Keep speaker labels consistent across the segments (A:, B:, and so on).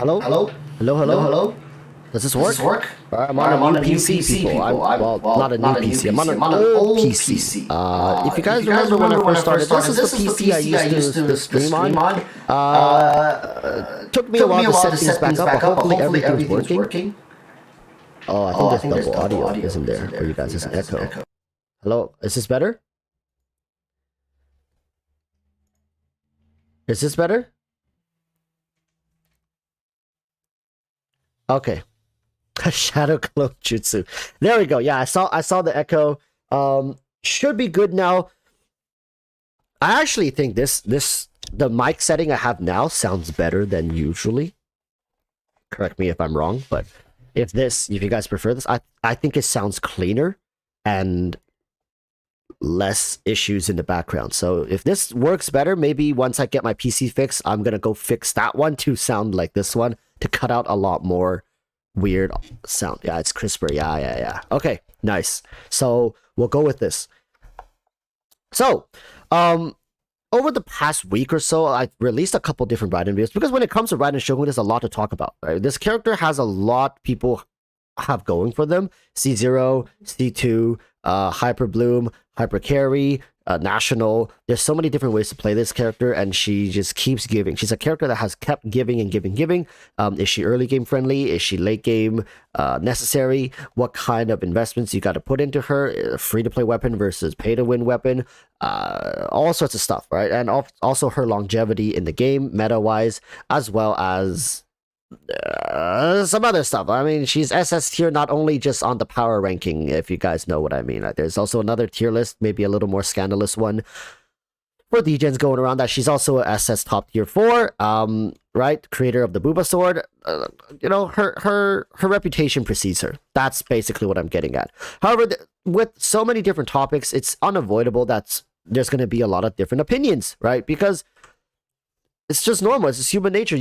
A: Hello?
B: Hello?
A: Hello, hello?
B: Hello? Hello?
A: Does this
B: Does
A: work?
B: this work?
A: I'm on a new PC, people. Well, not a new PC. I'm on an old PC. If you guys remember when I first started, this is the PC I used to stream on. Took me a while to set things back up, but hopefully everything's working. Oh, I think there's double audio, isn't there, for you guys? There's an echo. Hello? Is this better? Is this better? Okay. Shadow clone jutsu. There we go. Yeah, I saw the echo. Should be good now. I actually think the mic setting I have now sounds better than usually. Correct me if I'm wrong, but if you guys prefer this, I think it sounds cleaner and less issues in the background. So if this works better, maybe once I get my PC fixed, I'm gonna go fix that one to sound like this one to cut out a lot more weird sound. Yeah, it's crisper. Yeah. Okay, nice. So we'll go with this. So, over the past week or so, I've released a couple different Raiden videos because when it comes to Raiden Shogun, there's a lot to talk about. Right? This character has a lot people have going for them. C0, C2, Hyper Bloom, Hyper Carry, National. There's so many different ways to play this character, and she just keeps giving. She's a character that has kept giving and giving. Is she early game friendly? Is she late game necessary? What kind of investments you got to put into her? Free to play weapon versus pay to win weapon. All sorts of stuff, right? And also her longevity in the game, meta wise, as well as some other stuff. I mean, she's SS tier not only just on the power ranking, if you guys know what I mean. There's also another tier list, maybe a little more scandalous one for Degens going around that she's also a SS top tier 4, right? Creator of the Booba sword. You know, her reputation precedes her. That's basically what I'm getting at. However, with so many different topics, it's unavoidable that there's going to be a lot of different opinions, right? Because it's just normal. It's just human nature.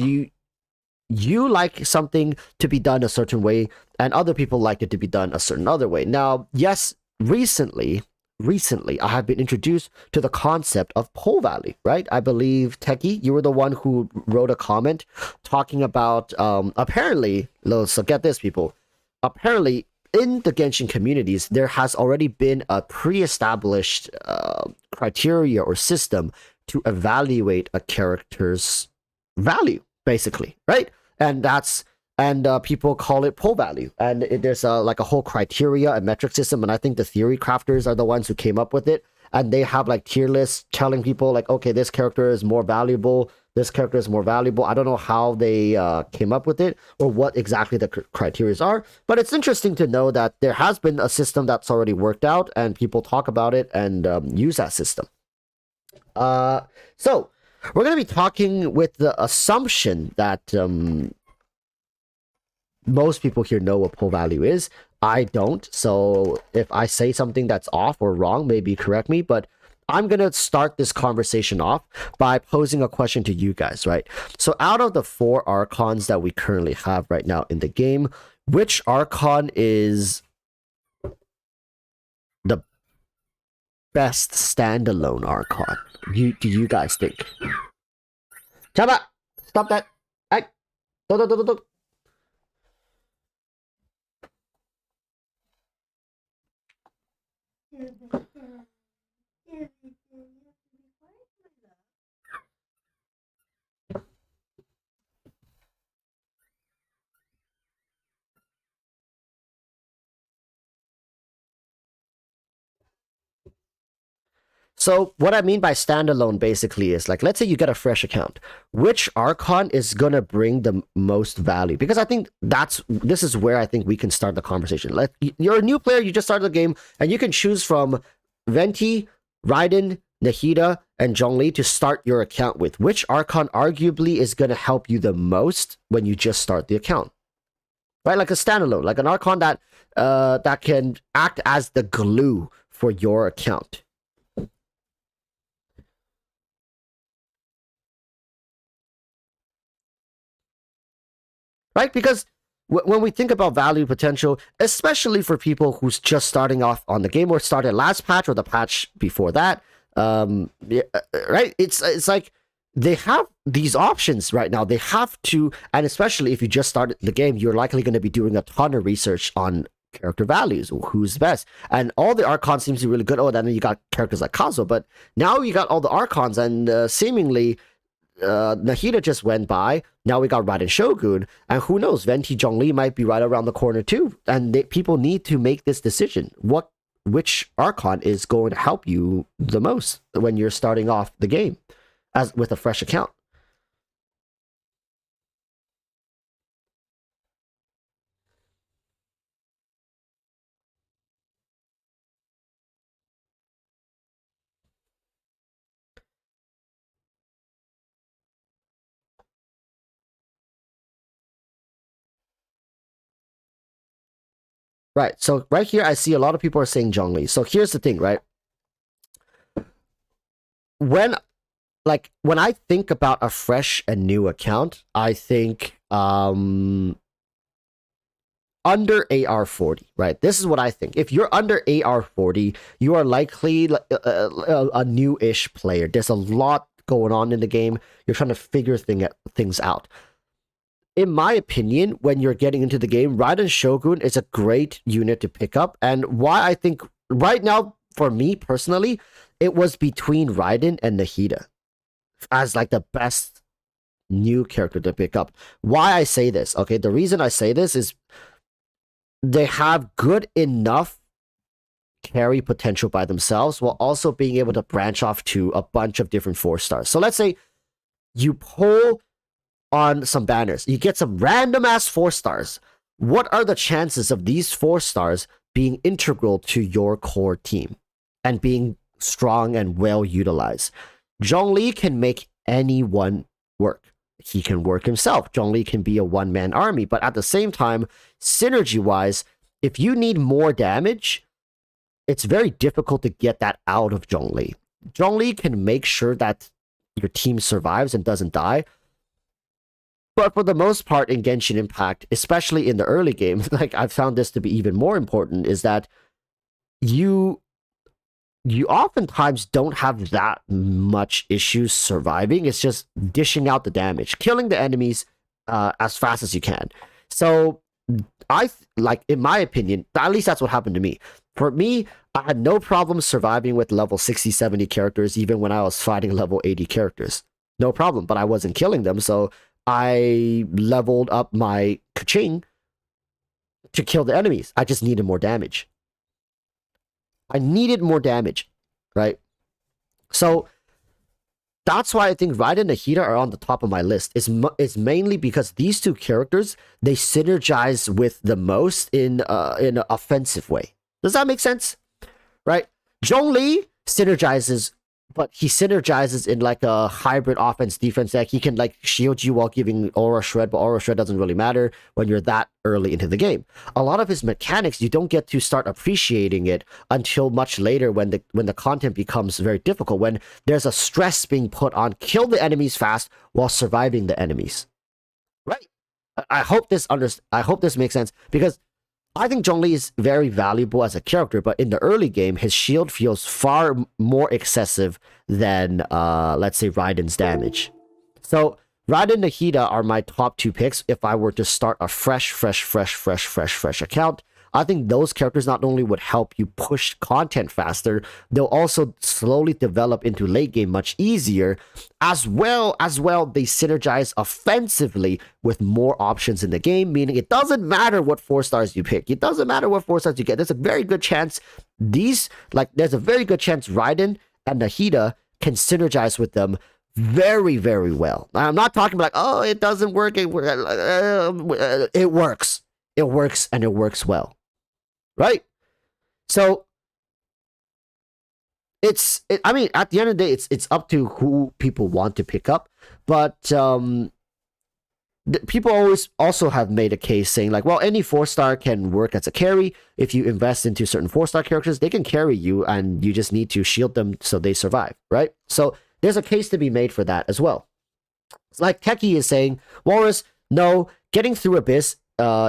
A: You like something to be done a certain way, and other people like it to be done a certain other way. Now, yes, recently, I have been introduced to the concept of pole value, right? I believe, Techie, you were the one who wrote a comment talking about, apparently, so get this, people, apparently, in the Genshin communities, there has already been a pre-established criteria or system to evaluate a character's value, basically, right? And people call it pole value, and there's like a whole criteria and metric system, and I think the theory crafters are the ones who came up with it, and they have like tier lists telling people like, okay, this character is more valuable, this character is more valuable. I don't know how they came up with it or what exactly the criteria are, but it's interesting to know that there has been a system that's already worked out, and people talk about it and use that system. So we're going to be talking with the assumption that most people here know what pole value is. I don't. So if I say something that's off or wrong, maybe correct me. But I'm going to start this conversation off by posing a question to you guys, right? So out of the 4 Archons that we currently have right now in the game, which Archon is the best standalone Archon? Do you guys think? Chaba, stop that. Hey, do. So what I mean by standalone basically is like, let's say you get a fresh account. Which Archon is going to bring the most value? Because I think this is where I think we can start the conversation. Like, you're a new player, you just started the game, and you can choose from Venti, Raiden, Nahida, and Zhongli to start your account with. Which Archon arguably is going to help you the most when you just start the account? Right? Like a standalone, like an Archon that can act as the glue for your account. Right? Because when we think about value potential, especially for people who's just starting off on the game or started last patch or the patch before that, right? It's like they have these options right now. They have to, and especially if you just started the game, you're likely going to be doing a ton of research on character values, who's best, and all the archons seems to be really good. Oh, then you got characters like Kazuo, but now you got all the archons, and seemingly Nahida just went by. Now we got Raiden Shogun, and who knows, Venti Zhongli might be right around the corner too. And people need to make this decision. Which archon is going to help you the most when you're starting off the game as with a fresh account? Right. So right here, I see a lot of people are saying Zhongli. So here's the thing, right? When when I think about a fresh and new account, I think under AR40, right? This is what I think. If you're under AR40, you are likely a new-ish player. There's a lot going on in the game. You're trying to figure things out. In my opinion, when you're getting into the game, Raiden Shogun is a great unit to pick up. And why I think right now, for me personally, it was between Raiden and Nahida as like the best new character to pick up. Why I say this, okay? The reason I say this is they have good enough carry potential by themselves while also being able to branch off to a bunch of different 4-stars. So let's say you pull on some banners, you get some random ass 4-stars. What are the chances of these 4-stars being integral to your core team and being strong and well utilized? Zhongli can make anyone work. He can work himself. Zhongli can be a one-man army, but at the same time, synergy-wise, if you need more damage, it's very difficult to get that out of Zhongli. Zhongli can make sure that your team survives and doesn't die, but for the most part in Genshin Impact, especially in the early game, like I've found this to be even more important, is that you oftentimes don't have that much issues surviving. It's just dishing out the damage, killing the enemies as fast as you can. So in my opinion, at least that's what happened to me. For me, I had no problem surviving with level 60, 70 characters, even when I was fighting level 80 characters. No problem, but I wasn't killing them, so I leveled up my Kaching to kill the enemies. I just needed more damage. I needed more damage, right? So that's why I think Raiden and Nahida are on the top of my list. Is mainly because these two characters, they synergize with the most in an offensive way. Does that make sense? Right? Zhongli synergizes, but he synergizes in like a hybrid offense-defense deck. He can like shield you while giving Aura Shred, but Aura Shred doesn't really matter when you're that early into the game. A lot of his mechanics, you don't get to start appreciating it until much later when the content becomes very difficult, when there's a stress being put on kill the enemies fast while surviving the enemies. Right? I hope this makes sense, because I think Zhongli is very valuable as a character, but in the early game, his shield feels far more excessive than, let's say, Raiden's damage. So, Raiden and Nahida are my top 2 picks if I were to start a fresh account. I think those characters not only would help you push content faster, they'll also slowly develop into late game much easier, as well they synergize offensively with more options in the game, meaning it doesn't matter what 4-stars you pick. It doesn't matter what 4-stars you get. There's a very good chance Raiden and Nahida can synergize with them very, very well. I'm not talking about like, oh, it doesn't work. It works. It works, and it works well. Right? So I mean, at the end of the day, it's up to who people want to pick up, but people always also have made a case saying like, well, any 4-star can work as a carry. If you invest into certain 4-star characters, they can carry you, and you just need to shield them so they survive, right? So there's a case to be made for that as well. It's like Keki is saying, Walrus, no, getting through Abyss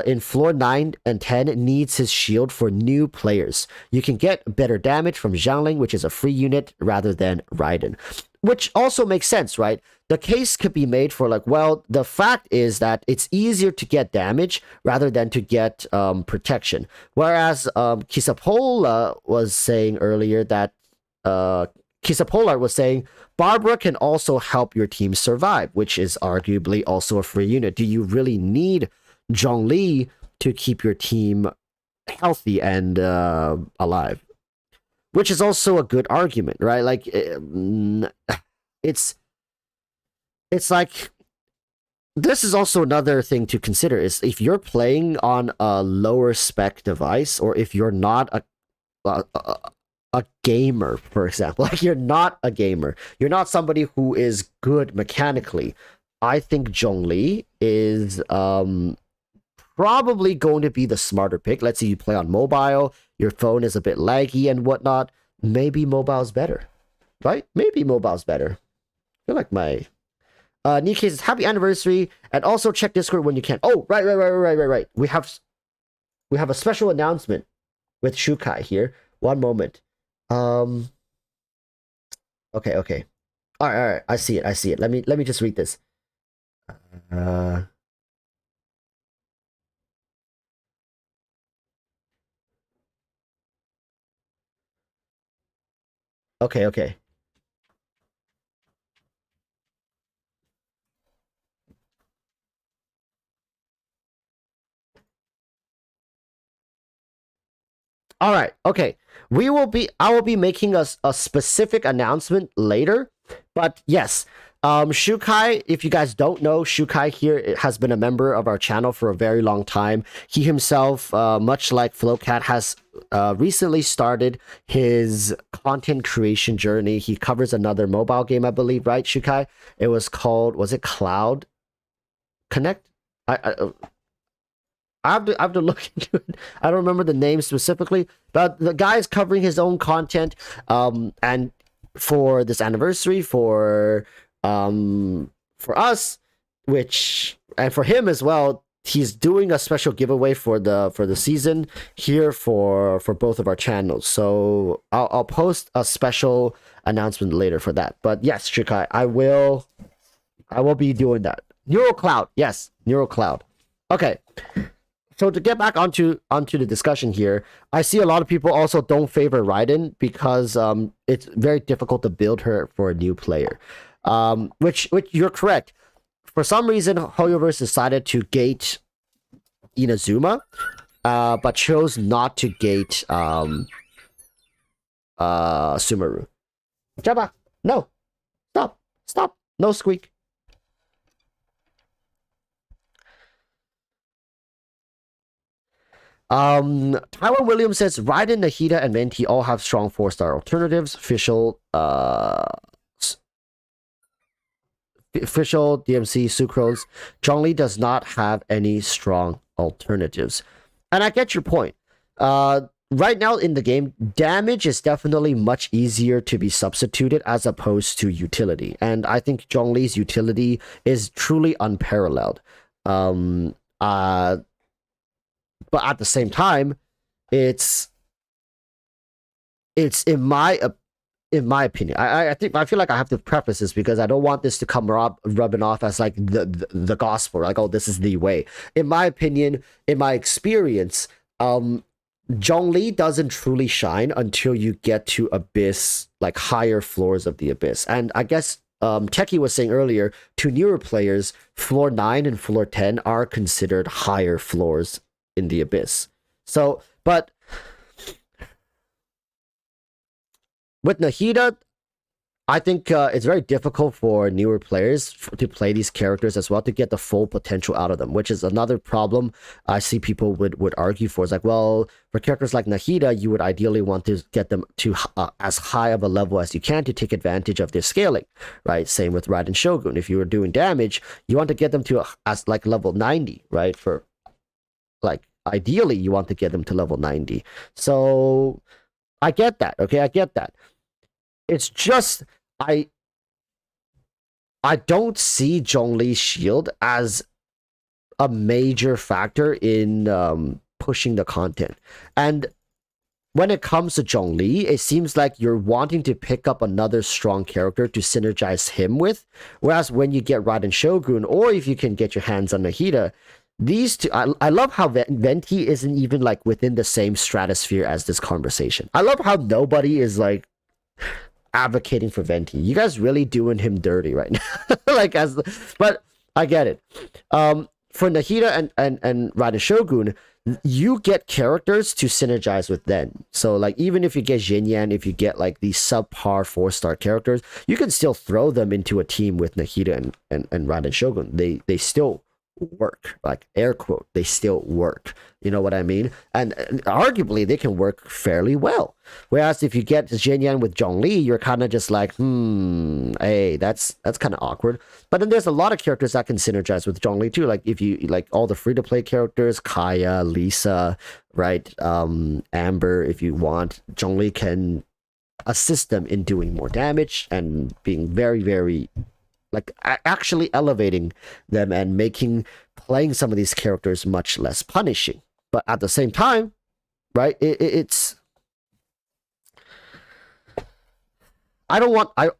A: in floor 9 and 10 needs his shield for new players. You can get better damage from Xiangling, which is a free unit, rather than Raiden. which also makes sense, right? The case could be made for like, well, the fact is that it's easier to get damage rather than to get protection. Whereas Kisapola was saying earlier that Kisapolar was saying Barbara can also help your team survive, which is arguably also a free unit. Do you really need Zhongli to keep your team healthy and alive? Which is also a good argument, right? Like, it's like, this is also another thing to consider is if you're playing on a lower spec device, or if you're not a gamer, for example, like you're not a gamer, you're not somebody who is good mechanically, I think Zhongli is probably going to be the smarter pick. Let's say you play on mobile, your phone is a bit laggy and whatnot. Maybe mobile's better, right? Maybe mobile's better. I feel like my Nikkei says happy anniversary, and also check Discord when you can. Oh, right. We have a special announcement with Shukai here. One moment. Okay. All right. I see it. Let me just read this. Okay. All right. Okay. I will be making a specific announcement later, but yes, Shukai, if you guys don't know, Shukai here has been a member of our channel for a very long time. He himself, much like Flowcat, has recently started his content creation journey. He covers another mobile game, I believe, right, Shukai? Was it Cloud Connect? I have to look into it. I don't remember the name specifically, but the guy's covering his own content. And for this anniversary, for us, and for him as well, he's doing a special giveaway for the season here for both of our channels. So I'll post a special announcement later for that. But yes, Shikai, I will be doing that. NeuroCloud, yes, NeuroCloud. Okay. So to get back onto the discussion here, I see a lot of people also don't favor Raiden because it's very difficult to build her for a new player. Which you're correct. For some reason, Hoyoverse decided to gate Inazuma, but chose not to gate Sumeru. Jabba, no, stop, no squeak. Taiwan Williams says Raiden, Nahida, and Venti all have strong 4-star alternatives. Official DMC Sucrose. Zhongli does not have any strong alternatives. And I get your point. Right now in the game, damage is definitely much easier to be substituted as opposed to utility. And I think Zhongli's utility is truly unparalleled. But at the same time, it's in my opinion. I feel like I have to preface this because I don't want this to come rubbing off as like the gospel, like, oh, this is the way. In my opinion, in my experience, Zhongli doesn't truly shine until you get to Abyss, like higher floors of the Abyss. And I guess Techie was saying earlier, to newer players, floor 9 and floor 10 are considered higher floors in the Abyss. So, but with Nahida, I think it's very difficult for newer players to play these characters as well, to get the full potential out of them, which is another problem I see people would argue for. It's like, well, for characters like Nahida, you would ideally want to get them to as high of a level as you can to take advantage of their scaling, right? Same with Raiden Shogun. If you were doing damage, you want to get them to as like level 90, right? For like, ideally, you want to get them to level 90. So I get that, okay? I get that. It's just, I don't see Zhongli's shield as a major factor in pushing the content. And when it comes to Zhongli, it seems like you're wanting to pick up another strong character to synergize him with. Whereas when you get Raiden Shogun, or if you can get your hands on Nahida, these two, I love how Venti isn't even like within the same stratosphere as this conversation. I love how nobody is like advocating for Venti. You guys really doing him dirty right now. But I get it. For Nahida and Raiden Shogun, you get characters to synergize with them. So like even if you get Jinyan, if you get like these subpar 4-star characters, you can still throw them into a team with Nahida and Raiden Shogun. They still work, like air quote, they still work. You know what I mean? And arguably they can work fairly well. Whereas if you get Jinyan with Zhongli, you're kind of just like, hey, that's kind of awkward. But then there's a lot of characters that can synergize with Zhongli too. Like if you like all the free-to-play characters, Kaya, Lisa, right? Amber, if you want, Zhongli can assist them in doing more damage and being very, very like actually elevating them and making playing some of these characters much less punishing. But at the same time, right, it's I don't want like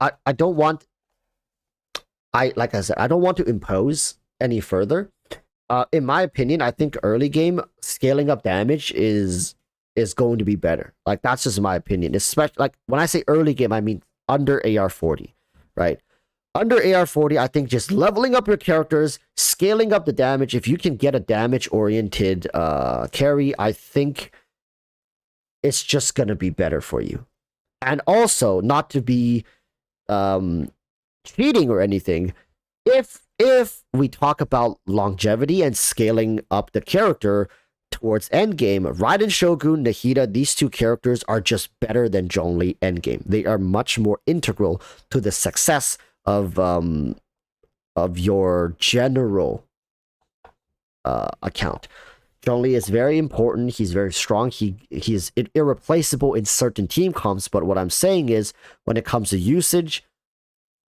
A: I said, I don't want to impose any further. In my opinion, I think early game scaling up damage is going to be better. Like that's just my opinion. Especially like when I say early game, I mean under AR40, right? Under AR40, I think just leveling up your characters, scaling up the damage. If you can get a damage-oriented carry, I think it's just going to be better for you. And also, not to be cheating or anything, if we talk about longevity and scaling up the character towards endgame, Raiden Shogun, Nahida, these two characters are just better than Zhongli endgame. They are much more integral to the success of your general account. Zhongli is very important. He's very strong. He is irreplaceable in certain team comps. But what I'm saying is, when it comes to usage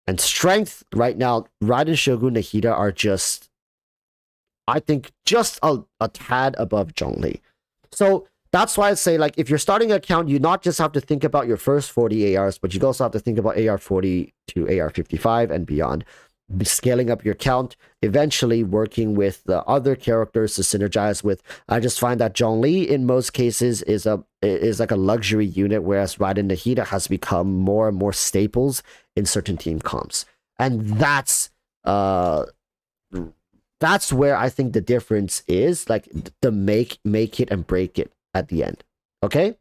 A: and strength, right now, Raiden Shogun, Nahida are just, I think, just a tad above Zhongli. So that's why I say, like, if you're starting an account, you not just have to think about your first 40 ARs, but you also have to think about AR40 to AR55 and beyond. Scaling up your count, eventually working with the other characters to synergize with. I just find that Zhongli, in most cases, is like a luxury unit, whereas Raiden Nahida has become more and more staples in certain team comps. And that's where I think the difference is, like, the make it and break it at the end. Okay,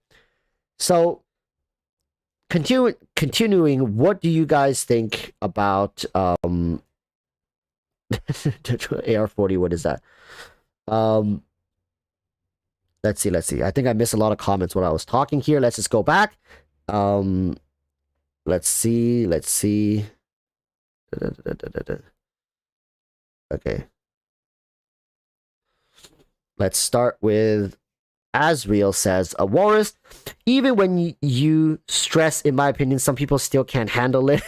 A: so continuing, what do you guys think about AR40? What is that? Let's see. I think I missed a lot of comments when I was talking here. Let's just go back. Let's see. Okay. Let's start with Asriel says, Walrus, even when you stress, in my opinion, some people still can't handle it.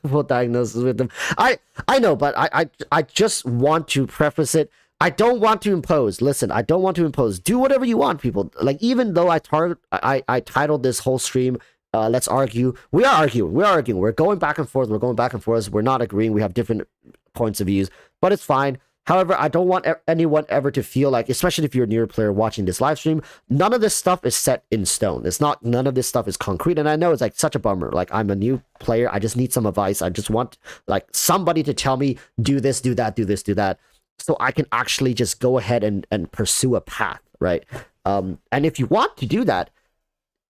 A: Full diagnosis with them. I know, but I just want to preface it. I don't want to impose. Listen, I don't want to impose. Do whatever you want, people. Like, even though I titled this whole stream, let's argue. We are arguing. We're going back and forth. We're not agreeing. We have different points of views, but it's fine. However, I don't want anyone ever to feel like, especially if you're a newer player watching this live stream, none of this stuff is set in stone. None of this stuff is concrete. And I know it's like such a bummer. Like, I'm a new player. I just need some advice. I just want like somebody to tell me, do this, do that, do this, do that. So I can actually just go ahead and pursue a path, right? And if you want to do that,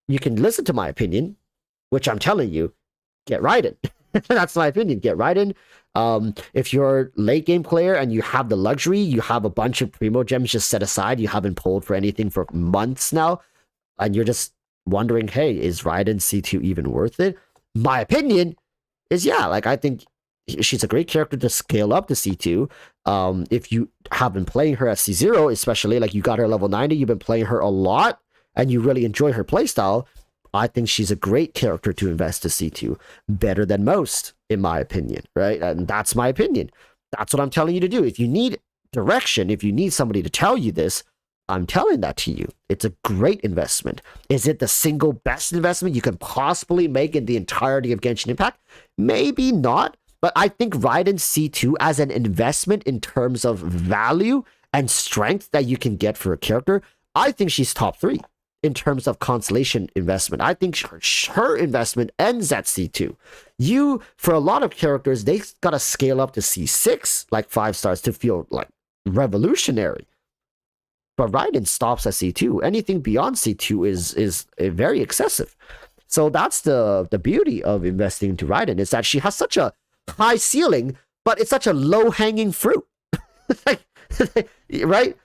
A: you can listen to my opinion, which I'm telling you, get Raiden. That's my opinion. Get Raiden. If you're a late game player and you have the luxury, you have a bunch of primo gems just set aside, you haven't pulled for anything for months now, and you're just wondering, hey, is Raiden C2 even worth it? My opinion is, yeah, like, I think she's a great character to scale up to C2. If you have been playing her at C0, especially, like, you got her level 90, you've been playing her a lot, and you really enjoy her playstyle, I think she's a great character to invest to C2. Better than most, in my opinion, right? And that's my opinion. That's what I'm telling you to do. If you need direction, if you need somebody to tell you this, I'm telling that to you. It's a great investment. Is it the single best investment you can possibly make in the entirety of Genshin Impact? Maybe not, but I think Raiden C2 as an investment in terms of value and strength that you can get for a character, I think she's top 3 in terms of constellation investment. I think her investment ends at C2. For a lot of characters, they gotta scale up to C6, like 5 stars, to feel like revolutionary. But Raiden stops at C2. Anything beyond C2 is very excessive. So that's the beauty of investing into Raiden, is that she has such a high ceiling, but it's such a low-hanging fruit. Right?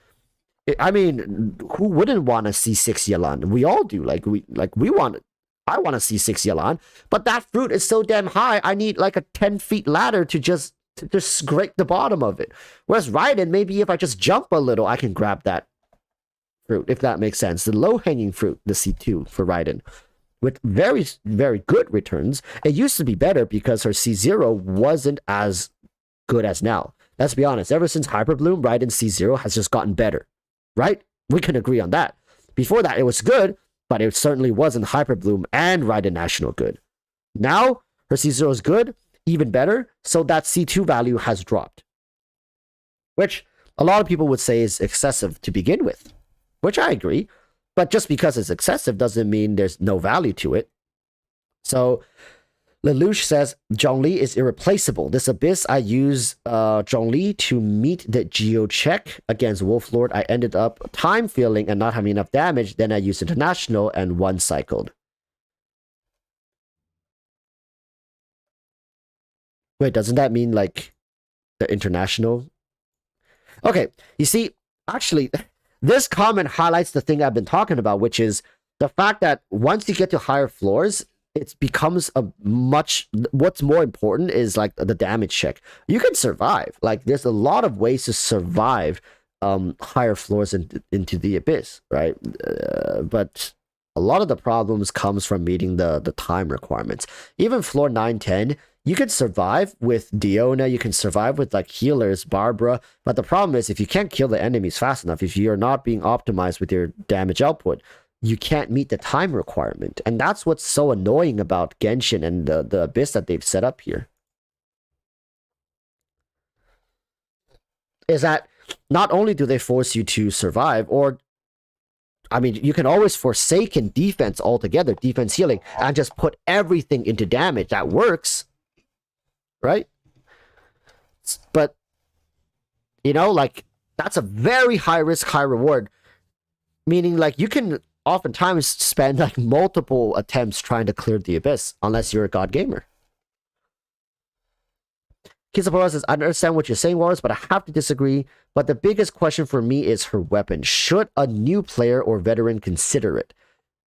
A: I mean, who wouldn't want to see 6 Yelan? We all do. I want to see 6 Yelan, but that fruit is so damn high. I need like a 10-feet ladder to just scrape the bottom of it. Whereas Raiden, maybe if I just jump a little, I can grab that fruit, if that makes sense. The low-hanging fruit, the C2 for Raiden, with very, very good returns. It used to be better because her C0 wasn't as good as now. Let's be honest. Ever since Hyperbloom, Raiden C0 has just gotten better. Right? We can agree on that. Before that, it was good, but it certainly wasn't Hyperbloom and Raiden National good. Now, her C0 is good, even better, so that C2 value has dropped. Which a lot of people would say is excessive to begin with. Which I agree. But just because it's excessive doesn't mean there's no value to it. So, Lelouch says, Zhongli is irreplaceable. This Abyss, I use Zhongli to meet the Geo check against Wolflord. I ended up time feeling and not having enough damage. Then I used International and one cycled. Wait, doesn't that mean like the International? Okay, you see, actually, this comment highlights the thing I've been talking about, which is the fact that once you get to higher floors, it becomes what's more important is like the damage check. You can survive. Like there's a lot of ways to survive higher floors into the Abyss, right? But a lot of the problems comes from meeting the time requirements. Even floor 9, 10, you can survive with Diona, you can survive with like healers, Barbara, but the problem is if you can't kill the enemies fast enough, if you're not being optimized with your damage output, you can't meet the time requirement. And that's what's so annoying about Genshin and the Abyss that they've set up here. Is that not only do they force you to survive, or, I mean, you can always forsake in defense altogether, defense healing, and just put everything into damage. That works, right? But, you know, like, that's a very high risk, high reward. Meaning, like, you can oftentimes spend like multiple attempts trying to clear the Abyss, unless you're a god gamer. Kisapora says, I understand what you're saying, Walrus, but I have to disagree. But the biggest question for me is her weapon. Should a new player or veteran consider it?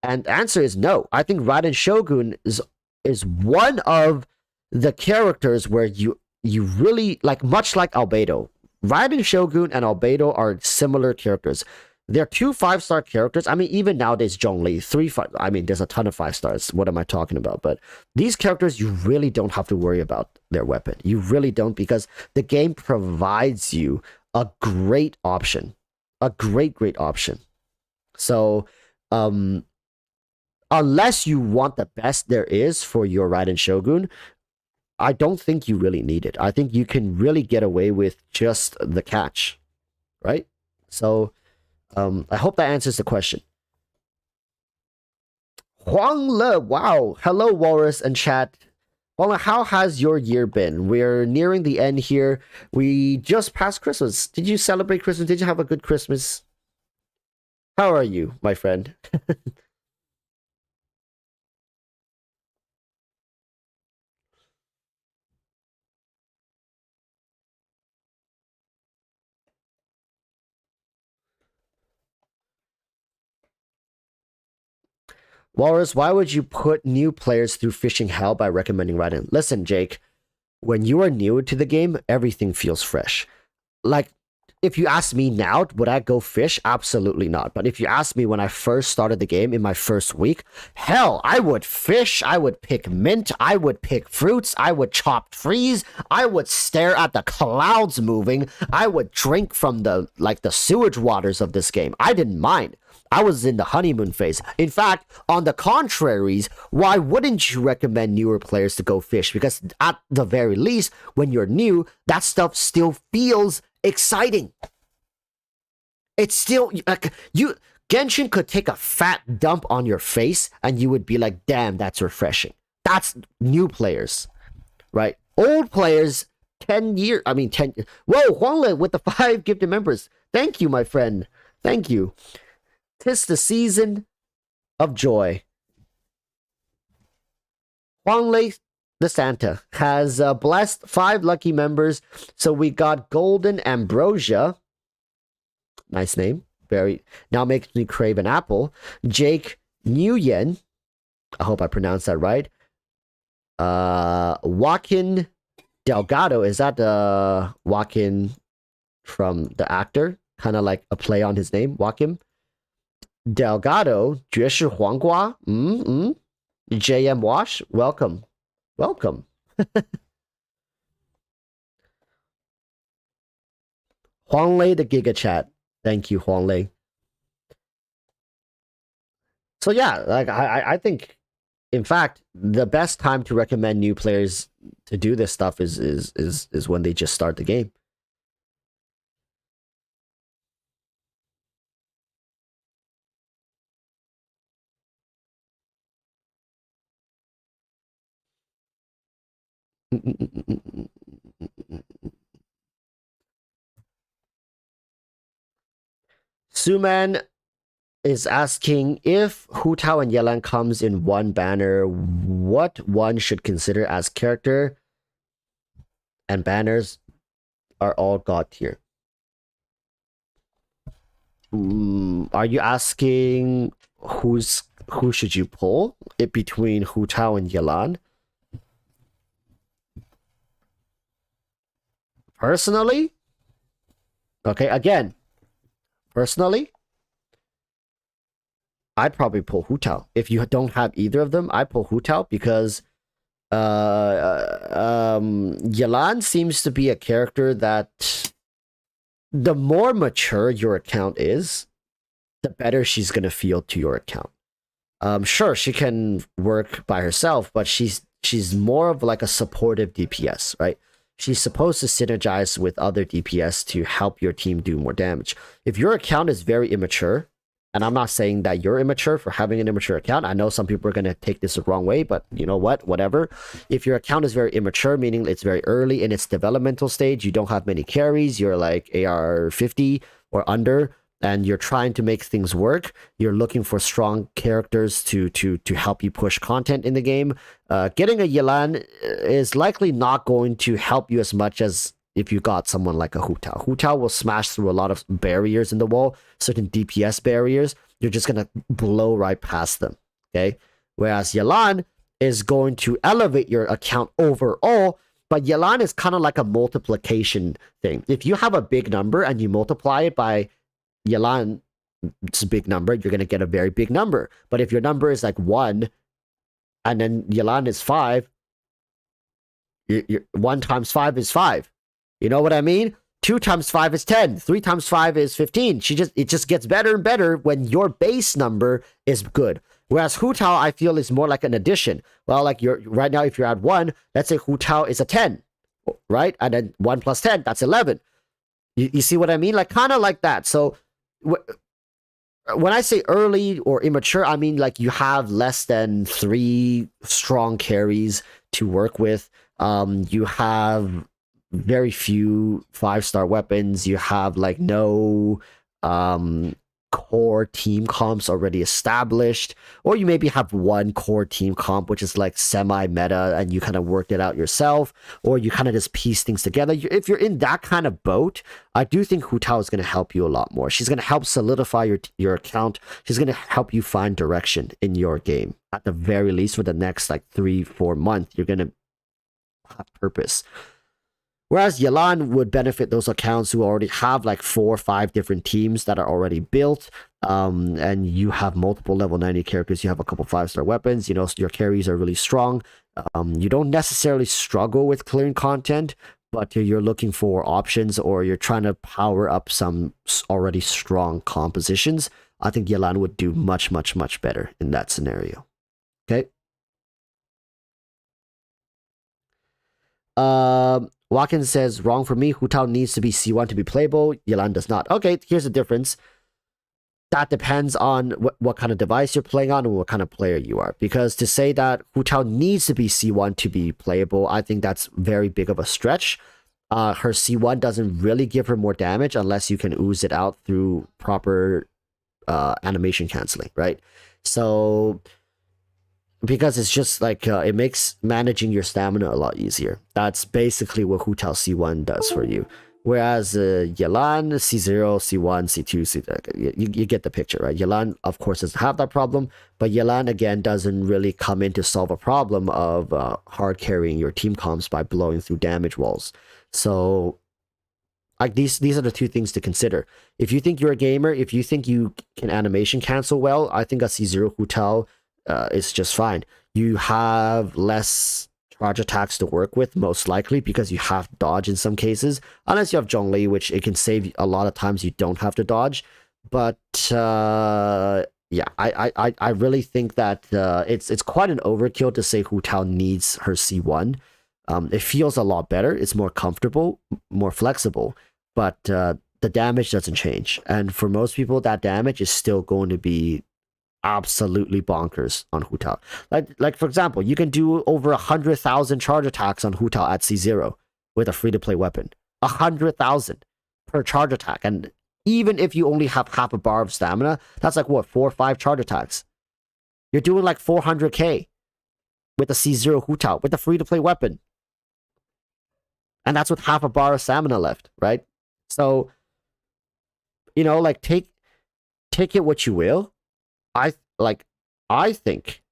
A: And the answer is no. I think Raiden Shogun is one of the characters where you really, like, much like Albedo. Raiden Shogun and Albedo are similar characters. They're 2 5-star characters. I mean, even nowadays, Zhongli, 3, 5. I mean, there's a ton of 5 stars. What am I talking about? But these characters, you really don't have to worry about their weapon. You really don't, because the game provides you a great option. A great option. So, unless you want the best there is for your Raiden Shogun, I don't think you really need it. I think you can really get away with just the catch. Right? So, I hope that answers the question. Huang Le, wow. Hello, Walrus and chat. Huang Le, how has your year been? We're nearing the end here. We just passed Christmas. Did you celebrate Christmas? Did you have a good Christmas? How are you, my friend? Walrus, why would you put new players through fishing hell by recommending Raiden? Listen, Jake, when you are new to the game, everything feels fresh. Like, if you ask me now, would I go fish? Absolutely not. But if you ask me when I first started the game in my first week, hell, I would fish. I would pick mint. I would pick fruits. I would chop trees. I would stare at the clouds moving. I would drink from the sewage waters of this game. I didn't mind. I was in the honeymoon phase. In fact, on the contraries, why wouldn't you recommend newer players to go fish? Because at the very least, when you're new, that stuff still feels exciting. It's still like Genshin could take a fat dump on your face and you would be like, damn, that's refreshing. That's new players, right? Old players, 10 years. Whoa, Huangle with the 5 gifted members. Thank you, my friend. Thank you. 'Tis the season of joy. Huangle the Santa has blessed 5 lucky members. So we got Golden Ambrosia. Nice name. Now makes me crave an apple. Jake Nguyen. I hope I pronounced that right. Joaquin Delgado. Is that Joaquin from the actor? Kind of like a play on his name. Joaquin Delgado. 爵士黄瓜. JM Wash. Welcome. Welcome. Huangle the Giga Chat. Thank you, Huangle. So yeah, like I think, in fact, the best time to recommend new players to do this stuff is when they just start the game. Suman is asking if Hu Tao and Yelan comes in one banner, what one should consider as character, and banners are all god tier. Are you asking who should you pull it between Hu Tao and Yelan? Personally, okay, again, personally, I'd probably pull Hu Tao. If you don't have either of them, I'd pull Hu Tao because Yelan seems to be a character that the more mature your account is, the better she's gonna feel to your account. Sure, she can work by herself, but she's more of like a supportive DPS, right? She's supposed to synergize with other DPS to help your team do more damage. If your account is very immature, and I'm not saying that you're immature for having an immature account. I know some people are going to take this the wrong way, but you know what? Whatever. If your account is very immature, meaning it's very early in its developmental stage, you don't have many carries, you're like AR 50 or under, and you're trying to make things work, you're looking for strong characters to help you push content in the game, getting a Yelan is likely not going to help you as much as if you got someone like a Hu Tao. Hu Tao will smash through a lot of barriers in the wall, certain DPS barriers. You're just going to blow right past them, okay? Whereas Yelan is going to elevate your account overall, but Yelan is kind of like a multiplication thing. If you have a big number and you multiply it by Yelan's big number, you're going to get a very big number. But if your number is like 1, and then Yelan is 5, 1 times 5 is 5. You know what I mean? 2 times 5 is 10. 3 times 5 is 15. It just gets better and better when your base number is good. Whereas Hu Tao, I feel, is more like an addition. Well, like right now, if you're at 1, let's say Hu Tao is a 10, right? And then 1 plus 10, that's 11. You see what I mean? Like kind of like that. So when I say early or immature, I mean like you have less than 3 strong carries to work with. You have very few 5-star weapons. You have like no core team comps already established, or you maybe have one core team comp which is like semi-meta and you kind of worked it out yourself, or you kind of just piece things together. If you're in that kind of boat, I do think Hu Tao is going to help you a lot more. She's going to help solidify your account. She's going to help you find direction in your game. At the very least, for the next like 3-4 months, you're going to have purpose. Whereas Yelan would benefit those accounts who already have like 4 or 5 different teams that are already built. And you have multiple level 90 characters, you have a couple 5-star weapons, you know, so your carries are really strong. You don't necessarily struggle with clearing content, but you're looking for options or you're trying to power up some already strong compositions. I think Yelan would do much, much, much better in that scenario. Okay. Watkins says, wrong for me. Hu Tao needs to be C1 to be playable. Yelan does not. Okay, here's the difference. That depends on what kind of device you're playing on and what kind of player you are. Because to say that Hu Tao needs to be C1 to be playable, I think that's very big of a stretch. Her C1 doesn't really give her more damage unless you can ooze it out through proper animation canceling, right? So, because it's just like, it makes managing your stamina a lot easier. That's basically what Hu Tao C1 does for you. Whereas Yelan, C0, C1, C2, you get the picture, right? Yelan, of course, doesn't have that problem, but Yelan, again, doesn't really come in to solve a problem of hard carrying your team comps by blowing through damage walls. So, like, these are the two things to consider. If you think you're a gamer, if you think you can animation cancel well, I think a C0 Hu Tao is just fine. You have less charge attacks to work with, most likely, because you have to dodge in some cases, unless you have Zhongli, which it can save a lot of times you don't have to dodge. But yeah, I really think that it's quite an overkill to say Hu Tao needs her C1. It feels a lot better, it's more comfortable, more flexible, but the damage doesn't change, and for most people that damage is still going to be absolutely bonkers on Hu Tao. Like for example, you can do over 100,000 charge attacks on Hu Tao at C0 with a free-to-play weapon. 100,000 per charge attack. And even if you only have half a bar of stamina, that's like what, 4 or 5 charge attacks. You're doing like 400k with a C0 Hu Tao with a free-to-play weapon. And that's with half a bar of stamina left, right? So, you know, like take it what you will. I think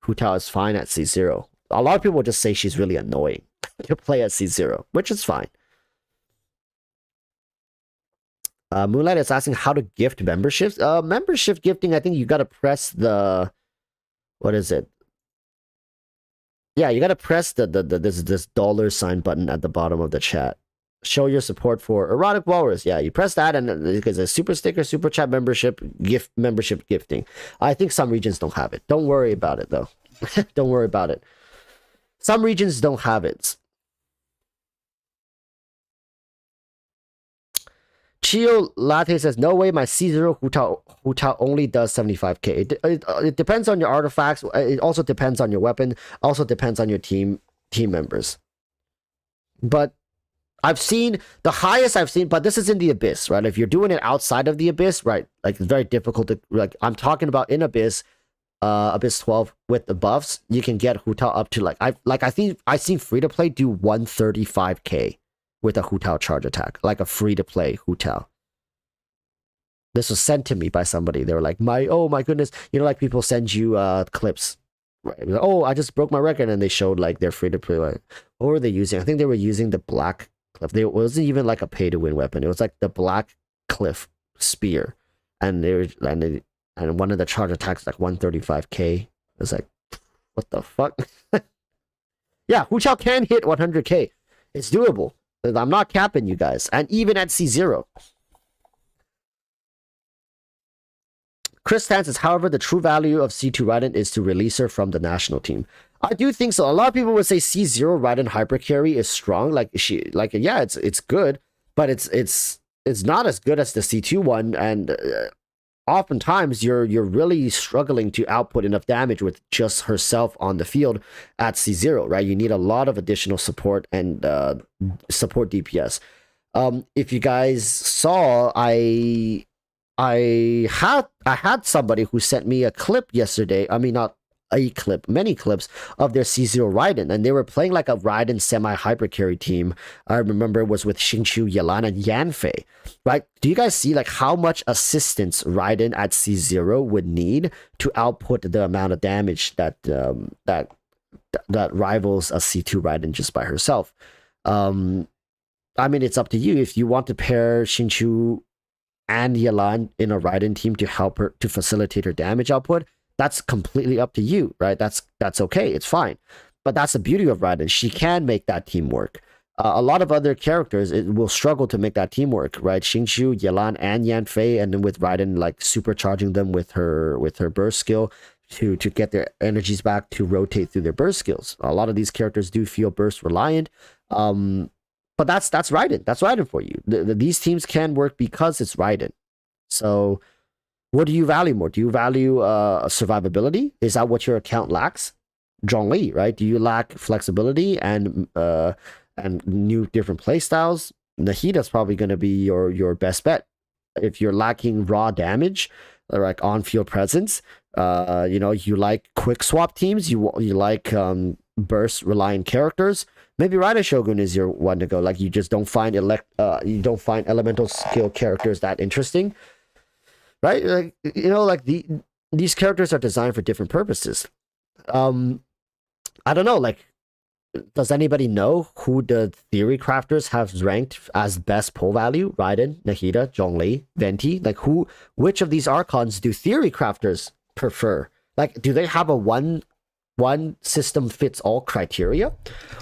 A: Hu Tao is fine at C0. A lot of people just say she's really annoying to play at C0, which is fine. Moonlight is asking how to gift memberships. Membership gifting, I think you gotta press the, what is it? Yeah, you gotta press this $sign button at the bottom of the chat. Show your support for EroticWalruss. Yeah, you press that, and because a super sticker, super chat membership gifting. I think some regions don't have it. Don't worry about it though. Don't worry about it. Some regions don't have it. Chio Latte says, no way, my C0 Hu Tao only does 75k. It depends on your artifacts. It also depends on your weapon. Also depends on your team members. But I've seen, the highest I've seen, but this is in the Abyss, right? If you're doing it outside of the Abyss, right? Like, it's very difficult to, like, I'm talking about in Abyss, Abyss 12 with the buffs, you can get Hu Tao up to, like, I think I've seen free-to-play do 135k with a Hu Tao charge attack, like a free-to-play Hu Tao. This was sent to me by somebody. They were like, oh my goodness, you know, like people send you clips, right? Like, oh, I just broke my record, and they showed like their free-to-play. Like, what were they using? I think they were using the Black Cliff. It wasn't even like a pay-to-win weapon. It was like the Black Cliff spear, and and one of the charge attacks like 135k. It was like, what the fuck? Yeah, Hu Tao can hit 100k. It's doable. I'm not capping you guys. And even at C0. Chris Stances, however, the true value of C2 Raiden is to release her from the national team. I do think so. A lot of people would say C0 Raiden hyper carry is strong. Yeah, it's good, but it's not as good as the C2 one, and oftentimes you're really struggling to output enough damage with just herself on the field at C0, right? You need a lot of additional support and support DPS. If you guys saw, I had somebody who sent me a clip yesterday. I mean, not a clip, many clips of their C0 Raiden, and they were playing like a Raiden semi-hyper carry team. I remember it was with Xingqiu, Yelan, and Yanfei, right? Do you guys see like how much assistance Raiden at C0 would need to output the amount of damage that that rivals a C2 Raiden just by herself? I mean, it's up to you. If you want to pair Xingqiu and Yelan in a Raiden team to help her to facilitate her damage output, that's completely up to you, right? That's okay. It's fine. But that's the beauty of Raiden. She can make that team work. A lot of other characters it will struggle to make that team work, right? Xingqiu, Yelan, and Yanfei, and then with Raiden like supercharging them with her burst skill to get their energies back to rotate through their burst skills. A lot of these characters do feel burst reliant. But that's Raiden. That's Raiden for you. These teams can work because it's Raiden. So, what do you value more? Do you value survivability? Is that what your account lacks? Zhongli, right? Do you lack flexibility and new different playstyles? Nahida's probably going to be your best bet. If you're lacking raw damage, or like on-field presence, you like quick swap teams. You like burst reliant characters. Maybe Raiden Shogun is your one to go. Like you just don't find elemental skill characters that interesting, right? Like these characters are designed for different purposes. I don't know. Like, does anybody know who the theory crafters have ranked as best pull value? Raiden, Nahida, Zhongli, Venti. Like which of these archons do theory crafters prefer? Like, do they have a one system fits all criteria,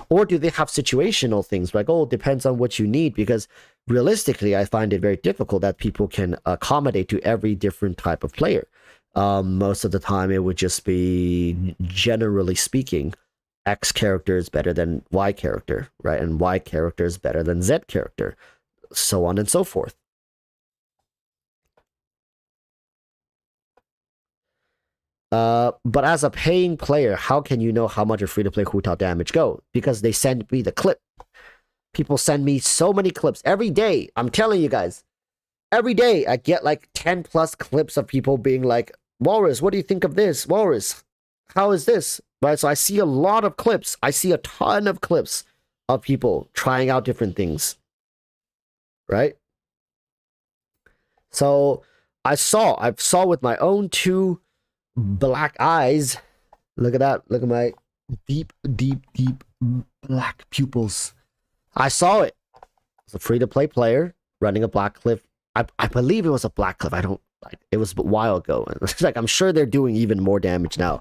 A: or do they have situational things like, oh, it depends on what you need? Because realistically, I find it very difficult that people can accommodate to every different type of player. Most of the time it would just be, generally speaking, X character is better than Y character, right? And Y character is better than Z character, so on and so forth. But as a paying player, how can you know how much a free-to-play Hu Tao damage go? Because they send me the clip. People send me so many clips every day. I'm telling you guys, every day I get like 10 plus clips of people being like, Walrus, what do you think of this? Walrus, how is this? Right? So I see a lot of clips. I see a ton of clips of people trying out different things. Right? So I saw with my own two black eyes. Look at that. Look at my deep black pupils. I saw it. It's a free-to-play player running a Black Cliff. I believe it was a Black Cliff. It was a while ago. It's like, I'm sure they're doing even more damage now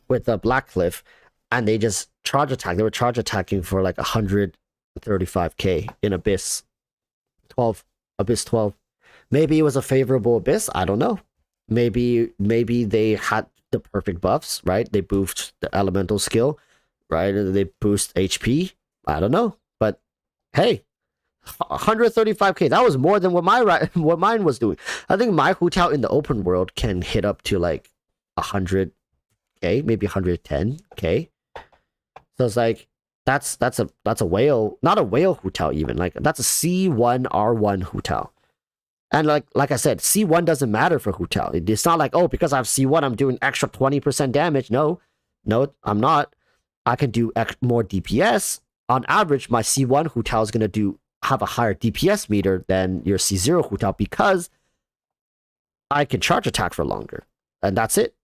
A: with a Black Cliff, and they just charge attack. They were charge attacking for like 135k in Abyss 12. Maybe it was a favorable Abyss. I don't know. Maybe they had the perfect buffs, right? They boost the elemental skill, right? They boost HP. I don't know, but hey, 135k. That was more than what mine was doing. I think my Hu Tao in the open world can hit up to like 100k, maybe 110k. So it's like that's a whale, not a whale Hu Tao even. Like that's a C1 R1 Hu Tao. And like I said, C1 doesn't matter for Hu Tao. It's not like, oh, because I have C1, I'm doing extra 20% damage. No, I'm not. I can do more DPS. On average, my C1 Hu Tao is going to have a higher DPS meter than your C0 Hu Tao because I can charge attack for longer. And that's it.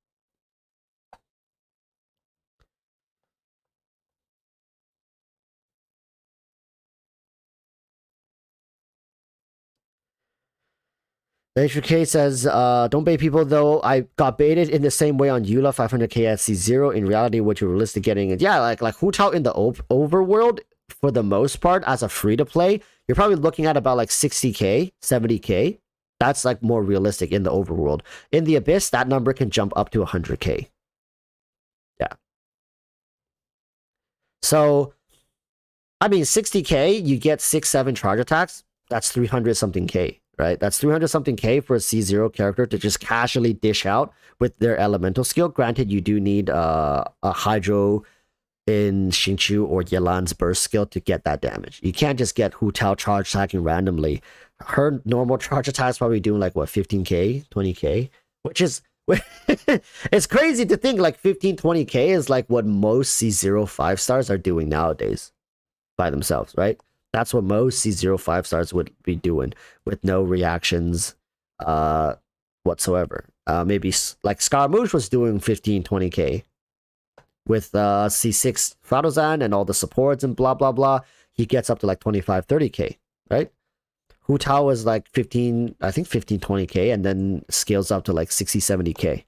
A: HK says, don't bait people though. I got baited in the same way on Eula 500k at C0. In reality, what you're realistically getting is, yeah, like Hu Tao in the overworld, for the most part, as a free-to-play, you're probably looking at about like 60k, 70k. That's like more realistic in the overworld. In the Abyss, that number can jump up to 100k. Yeah. So, I mean, 60k, you get 6-7 charge attacks. That's 300 something k. Right? That's 300 something k for a C0 character to just casually dish out with their elemental skill. Granted, you do need a Hydro in Xingqiu or Yelan's burst skill to get that damage. You can't just get Hu Tao charge attacking randomly. Her normal charge attack is probably doing like, what, 15k, 20k? Which is... it's crazy to think like 15, 20k is like what most C0 5-stars are doing nowadays by themselves, right? That's what most C0 5-stars would be doing with no reactions whatsoever. Maybe like Scaramouche was doing 15, 20k with C6 Fradozan and all the supports and blah, blah, blah. he gets up to like 25, 30k, right? Hu Tao is like 15, I think 15, 20k, and then scales up to like 60, 70k.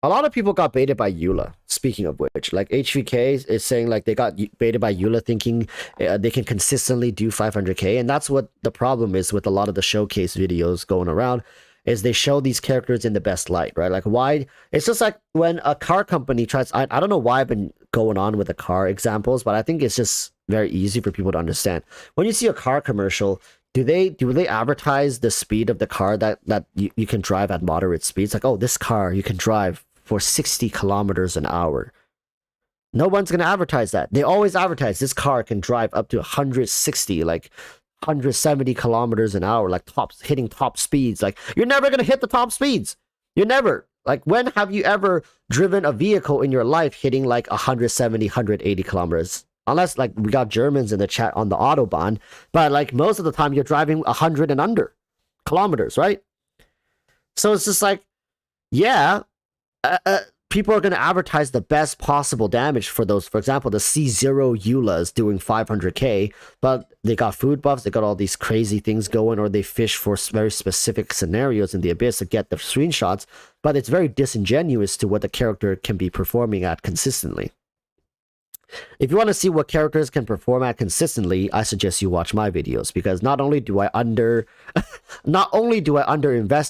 A: A lot of people got baited by Eula. Speaking of which, like HVK is saying like they got baited by Eula, thinking they can consistently do 500k, and that's what the problem is with a lot of the showcase videos going around. Is they show these characters in the best light, right? Like why? It's just like when a car company tries. I don't know why I've been going on with the car examples, but I think it's just very easy for people to understand. When you see a car commercial, do they advertise the speed of the car that you can drive at moderate speeds? Like, oh, this car you can drive for 60 kilometers an hour. No one's going to advertise that. They always advertise this car can drive up to 160, like 170 kilometers an hour, like hitting top speeds. Like, you're never going to hit the top speeds. You're never. Like, when have you ever driven a vehicle in your life hitting like 170, 180 kilometers? Unless, like, we got Germans in the chat on the Autobahn. But, like, most of the time you're driving 100 and under kilometers, right? So it's just like, yeah, people are going to advertise the best possible damage for those. For example, the C0 Eulas doing 500k, but they got food buffs, they got all these crazy things going, or they fish for very specific scenarios in the Abyss to get the screenshots, but it's very disingenuous to what the character can be performing at consistently. If you want to see what characters can perform at consistently, I suggest you watch my videos, because not only do I underinvest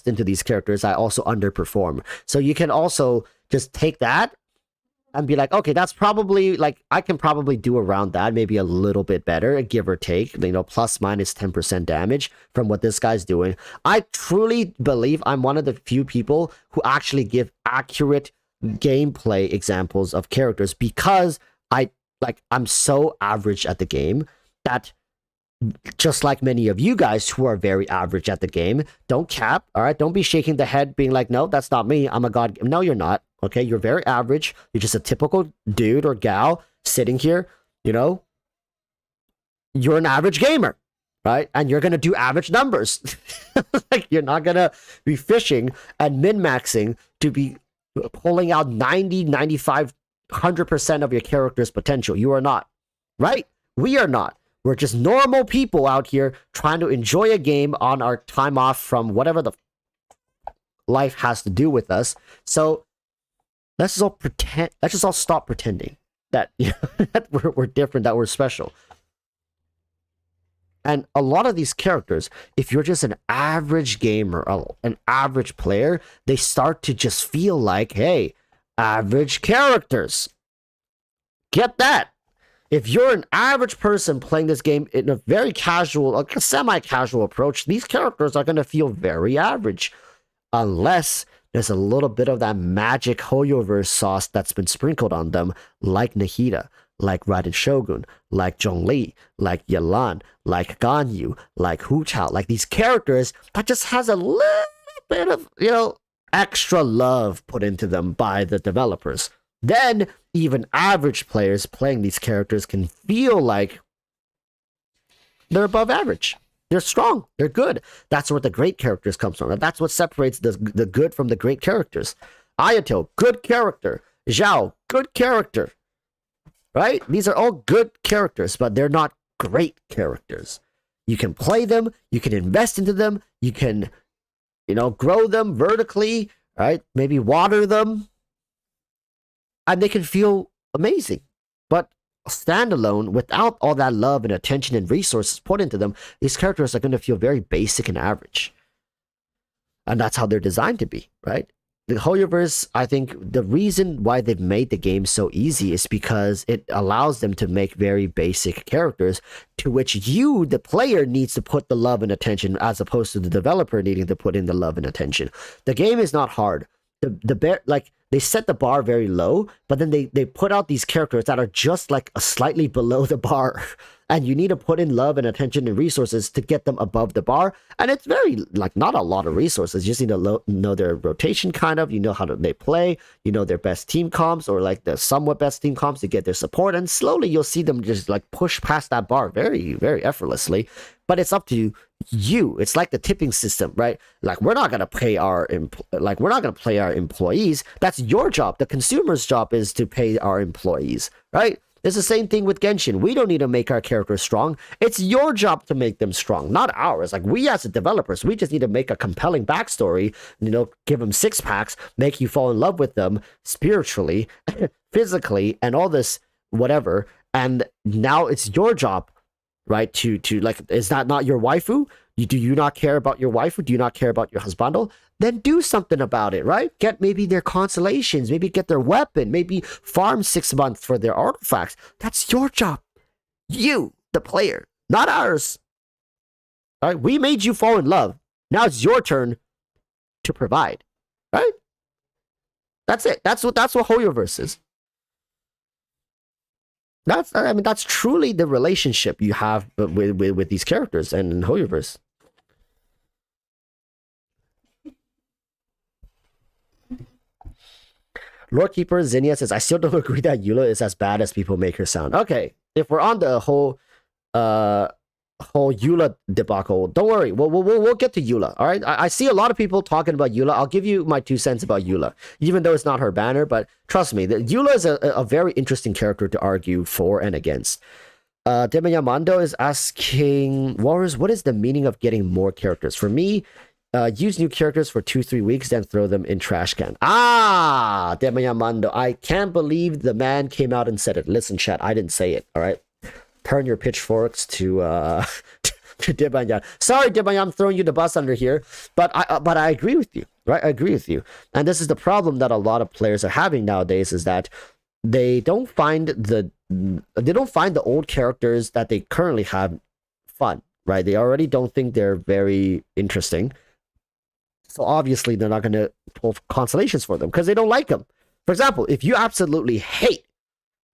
A: into these characters, I also underperform. So you can also just take that and be like, okay, that's probably like, I can probably do around that, maybe a little bit better, give or take, plus minus 10% damage from what this guy's doing. I truly believe I'm one of the few people who actually give accurate gameplay examples of characters, because I'm so average at the game that, just like many of you guys who are very average at the game, don't cap, all right? Don't be shaking the head being like, no, that's not me, I'm a god. No, you're not, okay? You're very average. You're just a typical dude or gal sitting here, you're an average gamer, right? And you're going to do average numbers. Like, you're not going to be fishing and min-maxing to be pulling out 90, 95, 100% of your character's potential. You are not, right? We are not. We're just normal people out here trying to enjoy a game on our time off from whatever the life has to do with us. So let's just all pretend. Let's just all stop pretending that, that we're different, that we're special. And a lot of these characters, if you're just an average gamer, an average player, they start to just feel like, hey, average characters. Get that. If you're an average person playing this game in a very casual, like a semi-casual approach, these characters are going to feel very average. Unless there's a little bit of that magic Hoyoverse sauce that's been sprinkled on them, like Nahida, like Raiden Shogun, like Zhongli, like Yelan, like Ganyu, like Hu Chao, like these characters that just has a little bit of, extra love put into them by the developers. Then even average players playing these characters can feel like they're above average. They're strong. They're good. That's where the great characters comes from. And that's what separates the good from the great characters. Ayato, good character. Zhao, good character. Right? These are all good characters, but they're not great characters. You can play them. You can invest into them. You can grow them vertically, right? Maybe water them, and they can feel amazing. But standalone, without all that love and attention and resources put into them, these characters are going to feel very basic and average. And that's how they're designed to be, right? The Hoyoverse, I think the reason why they've made the game so easy is because it allows them to make very basic characters to which you, the player, needs to put the love and attention, as opposed to the developer needing to put in the love and attention. The game is not hard. they set the bar very low, but then they put out these characters that are just like a slightly below the bar. And you need to put in love and attention and resources to get them above the bar. And it's very, like, not a lot of resources. You just need to know their rotation, kind of. You know how they play. You know their best team comps, or like the somewhat best team comps to get their support. And slowly you'll see them just like push past that bar very, very effortlessly. But it's up to you. It's like the tipping system, right? Like, we're not gonna pay our employees. That's your job. The consumer's job is to pay our employees, right? It's the same thing with Genshin. We don't need to make our characters strong. It's your job to make them strong, not ours. Like, we as the developers, we just need to make a compelling backstory, give them six packs, make you fall in love with them spiritually, physically, and all this whatever. And now it's your job, right? To like, is that not your waifu? Do you not care about your waifu? Do you not care about your husbando? Then do something about it, right? Get maybe their constellations, maybe get their weapon, maybe farm 6 months for their artifacts. That's your job. You, the player, not ours. All right? We made you fall in love. Now it's your turn to provide, right? That's it. That's what Hoyoverse is. That's truly the relationship you have with these characters and in Hoyoverse. Lord Keeper Zinnia says, I still don't agree that Eula is as bad as people make her sound. Okay, if we're on the whole Eula debacle, don't worry. We'll get to Eula. All right, I see a lot of people talking about Eula. I'll give you my 2 cents about Eula, even though it's not her banner. But trust me, Eula is a very interesting character to argue for and against. Demayamando is asking, Walrus, what is the meaning of getting more characters? For me, use new characters for 2-3 weeks, then throw them in trash can. Demayamando, I can't believe the man came out and said it. Listen, chat, I didn't say it. All right, turn your pitchforks to Demayam. Sorry, Demayam, I'm throwing you the bus under here, but I agree with you, right? I agree with you, and this is the problem that a lot of players are having nowadays, is that they don't find the old characters that they currently have fun, right? They already don't think they're very interesting. So obviously they're not going to pull constellations for them because they don't like them. For example, if you absolutely hate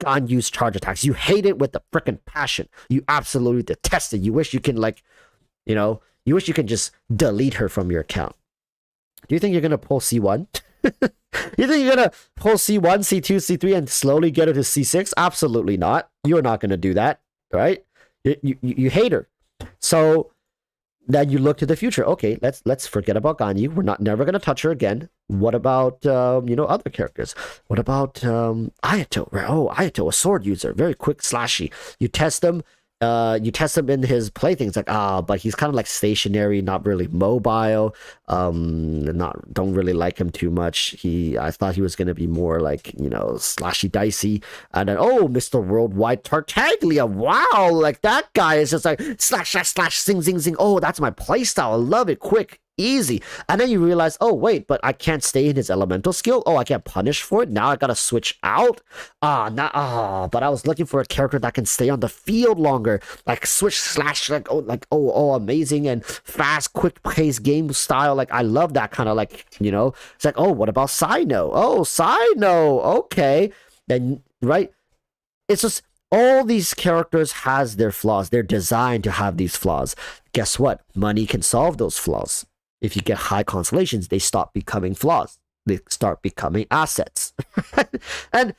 A: Ganyu's charge attacks, you hate it with a freaking passion, you absolutely detest it, you wish you can you wish you can just delete her from your account. Do you think you're going to pull C1? You think you're going to pull C1, C2, C3 and slowly get her to C6? Absolutely not. You're not going to do that, right? You hate her. So then you look to the future. Okay, let's forget about Ganyu. We're never gonna touch her again. What about other characters? What about Ayato? Oh, Ayato, a sword user, very quick, slashy. You test them in his playthings, like but he's kind of like stationary, not really mobile. Don't really like him too much. I thought he was gonna be more like slashy dicey. And then Mr. Worldwide Tartaglia, wow, like that guy is just like slash slash slash zing zing zing. Oh, that's my playstyle. I love it. Quick, easy. And then you realize, oh wait, but I can't stay in his elemental skill. Oh, I can't punish for it. Now I gotta switch out. But I was looking for a character that can stay on the field longer, like switch slash, amazing and fast, quick pace game style. Like I love that kind of it's like, what about Sino? Sino, okay. Then right, it's just all these characters has their flaws. They're designed to have these flaws. Guess what? Money can solve those flaws. If you get high constellations, they stop becoming flaws. They start becoming assets. And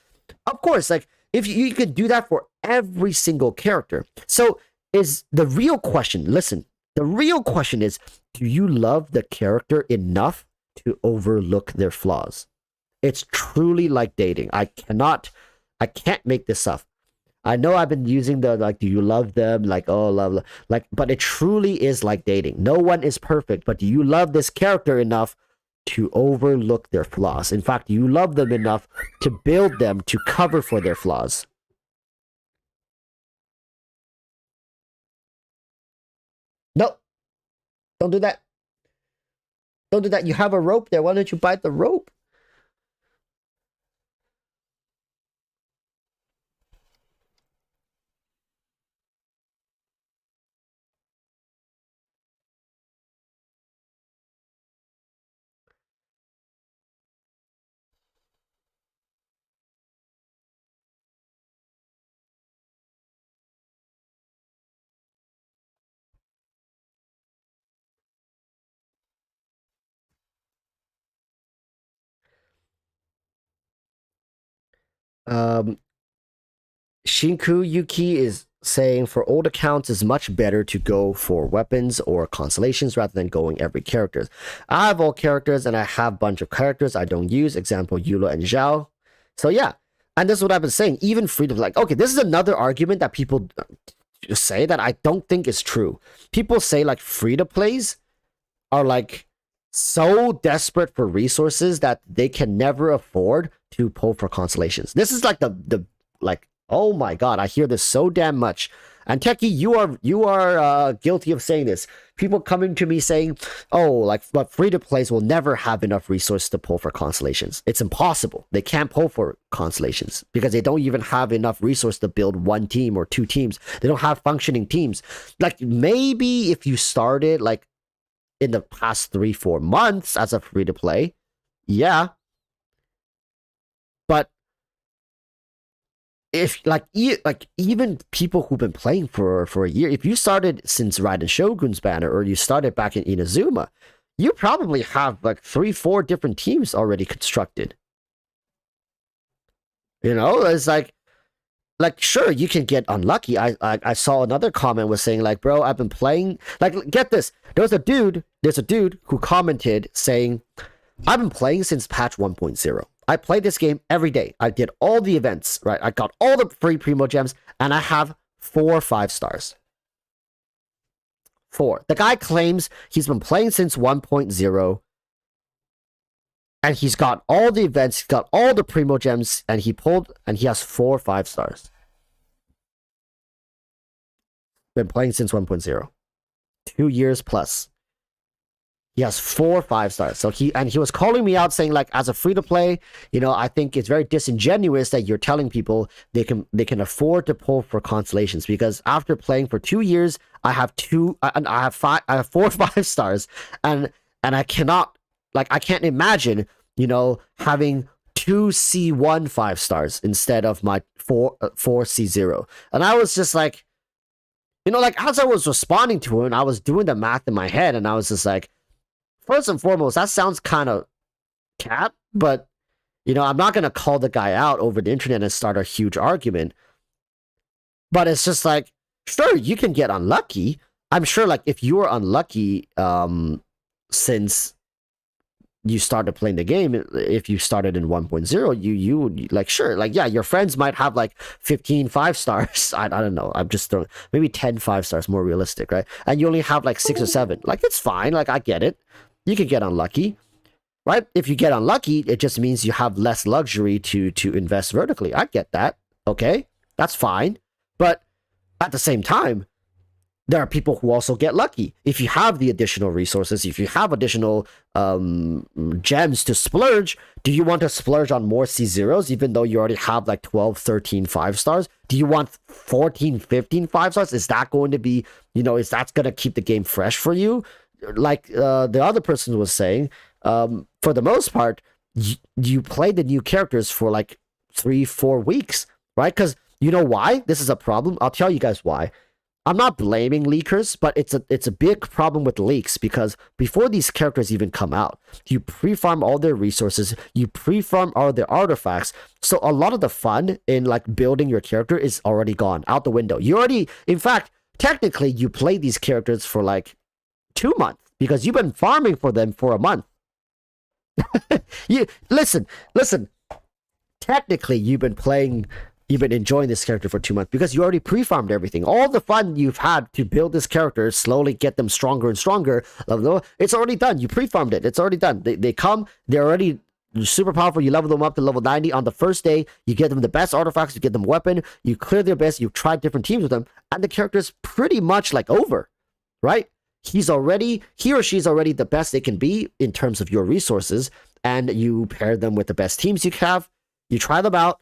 A: of course, like if you can do that for every single character. So is the real question, listen, the real question is, do you love the character enough to overlook their flaws? It's truly like dating. I can't make this up. I know I've been using the do you love them? Love, but it truly is like dating. No one is perfect, but do you love this character enough to overlook their flaws? In fact, you love them enough to build them to cover for their flaws. No, don't do that. Don't do that. You have a rope there. Why don't you bite the rope? Um, Shinku Yuki is saying for old accounts it's much better to go for weapons or constellations rather than going every characters. I have all characters and I have a bunch of characters I don't use. Example, Yula and Zhao. So yeah, and this is what I've been saying. Even freedom, like, okay, this is another argument that people say that I don't think is true. People say like free to plays are like so desperate for resources that they can never afford to pull for constellations. This is like the like, oh my god, I hear this so damn much. And Techie, you are guilty of saying this. People coming to me saying, "Oh, like, but free to plays will never have enough resources to pull for constellations. It's impossible. They can't pull for constellations because they don't even have enough resource to build one team or two teams. They don't have functioning teams. Like maybe if you started like in the past 3-4 months as a free to play, yeah, but." If like even people who've been playing for a year, if you started since Raiden Shogun's banner or you started back in Inazuma, you probably have like 3-4 different teams already constructed. You know, it's like sure you can get unlucky. I saw another comment was saying like, bro, I've been playing, like, get this, there's a dude who commented saying, I've been playing since patch 1.0. I play this game every day. I did all the events, right? I got all the free Primo Gems, and I have 4 5 stars. 4. The guy claims he's been playing since 1.0, and he's got all the events, he's got all the Primo Gems, and he has 4 5 stars. Been playing since 1.0. 2 years plus. He has 4 5 stars. So he was calling me out saying like, as a free to play, you know, I think it's very disingenuous that you're telling people they can afford to pull for constellations, because after playing for 2 years, I have 4 5 stars, and I cannot, like, I can't imagine, you know, having 2 C1 5 stars instead of my 4 C0. And I was just like, you know, like, as I was responding to him, I was doing the math in my head, and I was just like, first and foremost, that sounds kind of cap, but, you know, I'm not going to call the guy out over the internet and start a huge argument. But it's just like, sure, you can get unlucky. I'm sure, like, if you were unlucky since you started playing the game, if you started in 1.0, you like, sure, like, yeah, your friends might have like 15 5 stars. I don't know. I'm just throwing maybe 10 5 stars, more realistic, right? And you only have like 6 or 7. Like, it's fine. Like, I get it. You could get unlucky, right? If you get unlucky, it just means you have less luxury to invest vertically. I get that. Okay, that's fine. But at the same time, there are people who also get lucky. If you have the additional resources, if you have additional gems to splurge, do you want to splurge on more C0s even though you already have like 12, 13 5 stars? Do you want 14, 15 5 stars? Is that going to be, you know, is that going to keep the game fresh for you? Like the other person was saying, for the most part, you play the new characters for like 3-4 weeks, right? Because you know why this is a problem? I'll tell you guys why. I'm not blaming leakers, but it's a big problem with leaks, because before these characters even come out, you pre-farm all their resources, you pre-farm all their artifacts, so a lot of the fun in like building your character is already gone out the window. You already, in fact, technically, you play these characters for like 2 months because you've been farming for them for a month. You listen. Technically, you've been enjoying this character for 2 months because you already pre-farmed everything. All the fun you've had to build this character, slowly get them stronger and stronger, it's already done. You pre-farmed it. It's already done. They come, they're already super powerful. You level them up to level 90 on the first day. You get them the best artifacts. You get them weapon. You clear their best. You try different teams with them, and the character's pretty much like over, right? He or she's already the best they can be in terms of your resources, and you pair them with the best teams you have. You try them out.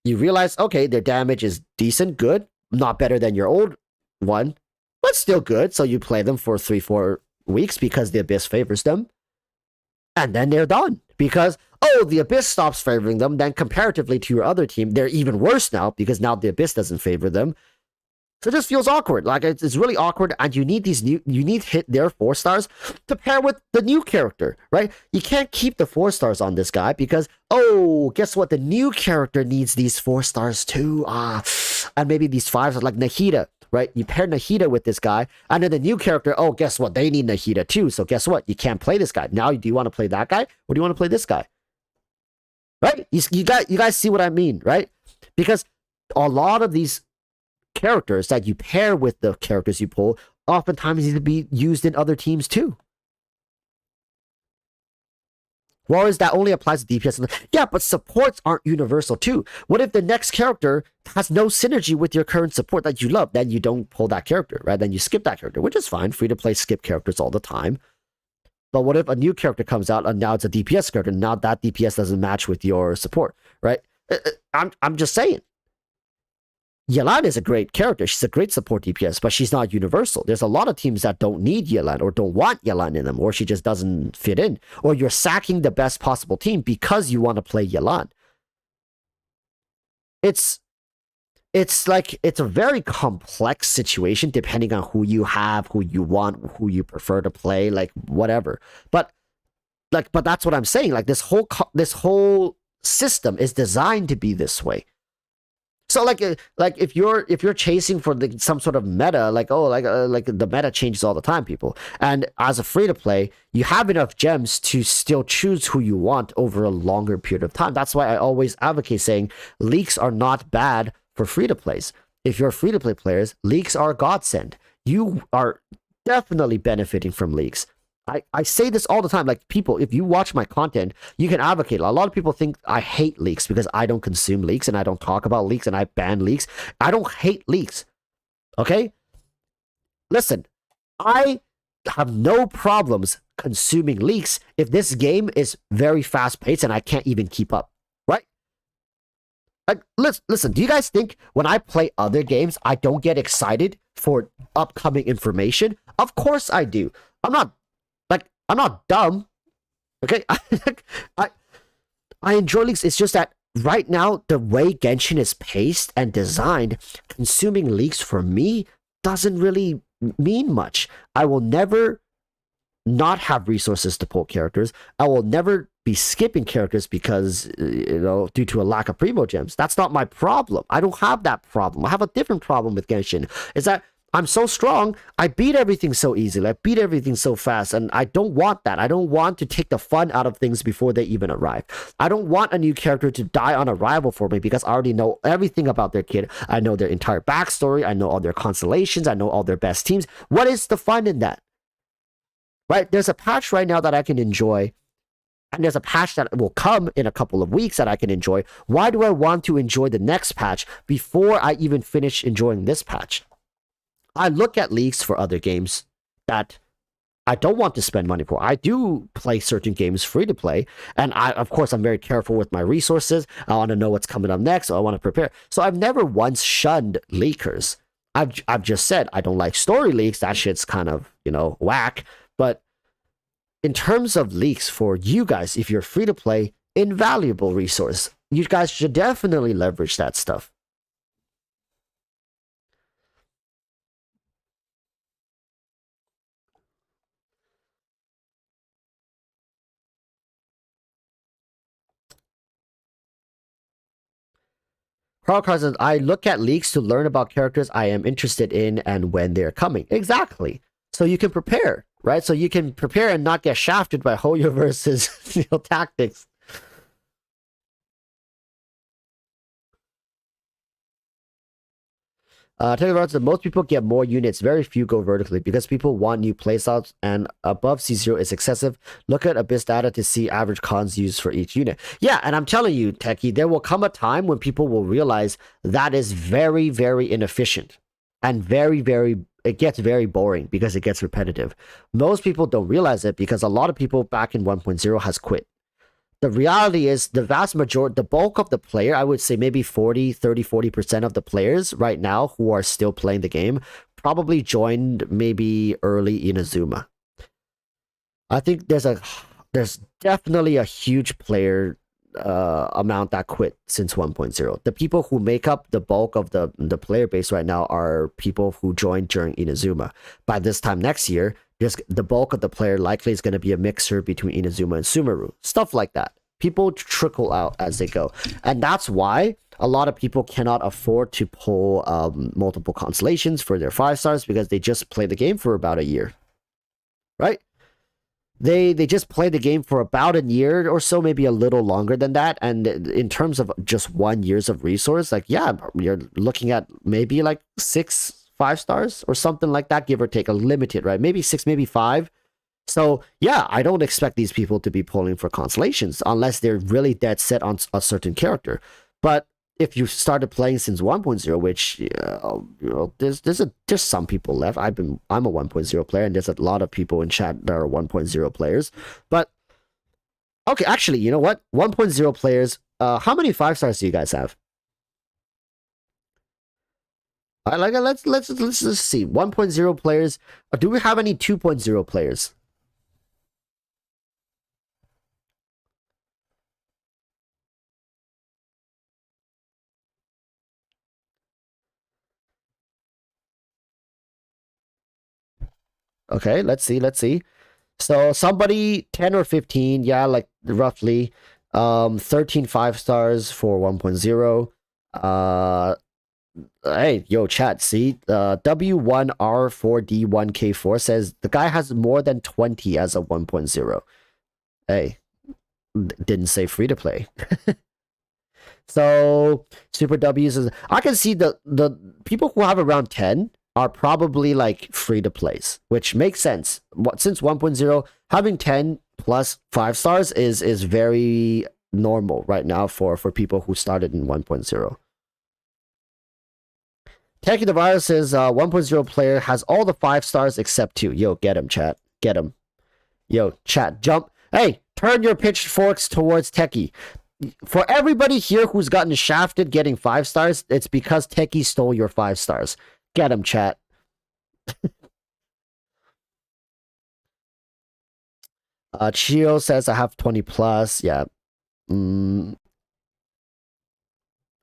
A: You realize, okay, their damage is decent, good, not better than your old one, but still good. So you play them for 3-4 weeks because the Abyss favors them. And then they're done because, oh, the Abyss stops favoring them. Then comparatively to your other team, they're even worse now because now the Abyss doesn't favor them. So it just feels awkward. Like it's really awkward, and you need hit their 4 stars to pair with the new character, right? You can't keep the 4 stars on this guy because guess what? The new character needs these 4 stars too. And maybe these 5s are like Nahida, right? You pair Nahida with this guy, and then the new character, guess what? They need Nahida too. So guess what? You can't play this guy. Now, do you want to play that guy, or do you want to play this guy? Right? You guys see what I mean, right? Because a lot of these characters that you pair with the characters you pull oftentimes need to be used in other teams too. Whereas that only applies to DPS. Yeah, but supports aren't universal too. What if the next character has no synergy with your current support that you love? Then you don't pull that character, right? Then you skip that character, which is fine. Free to play skip characters all the time. But what if a new character comes out and now it's a DPS character, and now that DPS doesn't match with your support, right? I'm just saying. Yelan is a great character. She's a great support DPS, but she's not universal. There's a lot of teams that don't need Yelan or don't want Yelan in them, or she just doesn't fit in. Or you're sacking the best possible team because you want to play Yelan. It's a very complex situation depending on who you have, who you want, who you prefer to play, like whatever. But that's what I'm saying. Like this whole system is designed to be this way. So like if you're chasing for some sort of meta, like the meta changes all the time, people. And as a free to play, you have enough gems to still choose who you want over a longer period of time. That's why I always advocate saying leaks are not bad for free to plays. If you're free to play players, leaks are a godsend. You are definitely benefiting from leaks. I say this all the time. Like, people, if you watch my content, you can advocate. A lot of people think I hate leaks because I don't consume leaks and I don't talk about leaks and I ban leaks. I don't hate leaks. Okay? Listen, I have no problems consuming leaks if this game is very fast paced and I can't even keep up. Right? Like, listen, do you guys think when I play other games, I don't get excited for upcoming information? Of course I do. I'm not dumb, okay? I enjoy leaks. It's just that right now, the way Genshin is paced and designed, consuming leaks for me doesn't really mean much. I will never not have resources to pull characters. I will never be skipping characters because, due to a lack of primo gems. That's not my problem. I don't have that problem. I have a different problem with Genshin. Is that I'm so strong, I beat everything so easily, I beat everything so fast, and I don't want that. I don't want to take the fun out of things before they even arrive. I don't want a new character to die on arrival for me because I already know everything about their kid. I know their entire backstory, I know all their constellations, I know all their best teams. What is the fun in that? Right? There's a patch right now that I can enjoy, and there's a patch that will come in a couple of weeks that I can enjoy. Why do I want to enjoy the next patch before I even finish enjoying this patch? I look at leaks for other games that I don't want to spend money for. I do play certain games free to play, and of course, I'm very careful with my resources. I want to know what's coming up next, so I want to prepare. So I've never once shunned leakers. I've just said I don't like story leaks. That shit's kind of, whack. But in terms of leaks for you guys, if you're free to play, invaluable resource. You guys should definitely leverage that stuff. Carl Carson, I look at leaks to learn about characters I am interested in and when they're coming. Exactly. So you can prepare, right? So you can prepare and not get shafted by Hoyo versus tactics. Most people get more units. Very few go vertically because people want new playstyles, and above C0 is excessive. Look at Abyss data to see average cons used for each unit. Yeah, and I'm telling you, Techie, there will come a time when people will realize that is very, very inefficient and it gets very boring because it gets repetitive. Most people don't realize it because a lot of people back in 1.0 has quit. The reality is the vast majority, the bulk of the player, I would say maybe 40% of the players right now who are still playing the game probably joined maybe early Inazuma. I think there's definitely a huge player amount that quit since 1.0. The people who make up the bulk of the player base right now are people who joined during Inazuma. By this time next year, just the bulk of the player likely is going to be a mixer between Inazuma and Sumeru. Stuff like that. People trickle out as they go. And that's why a lot of people cannot afford to pull multiple constellations for their 5 stars, because they just play the game for about a year. Right? They just play the game for about a year or so, maybe a little longer than that. And in terms of just 1 year's of resource, like, yeah, you're looking at maybe like 6 5 stars or something like that, give or take, a limited, right? Maybe 6, maybe 5. So yeah, I don't expect these people to be pulling for constellations unless they're really dead set on a certain character. But if you started playing since 1.0, which there's some people left. I'm a 1.0 player, and there's a lot of people in chat that are 1.0 players. But okay, actually, you know what? 1.0 players. How many 5 stars do you guys have? Let's see. 1.0 players. Do we have any 2.0 players? Okay, let's see. So somebody 10 or 15, yeah, like roughly 13 5 stars for 1.0. Hey, yo, chat, see? W1R4D1K4 says the guy has more than 20 as a 1.0. Hey, didn't say free to play. So Super W's is, I can see the people who have around 10 are probably like free to plays, which makes sense. Since 1.0, having 10 plus 5 stars is very normal right now for people who started in 1.0. Techie the Virus says 1.0 player has all the 5 stars except 2. Yo, get him, chat. Get him. Yo, chat, jump. Hey, turn your pitchforks towards Techie. For everybody here who's gotten shafted getting 5 stars, it's because Techie stole your 5 stars. Get him, chat. Chio says I have 20 plus. Yeah.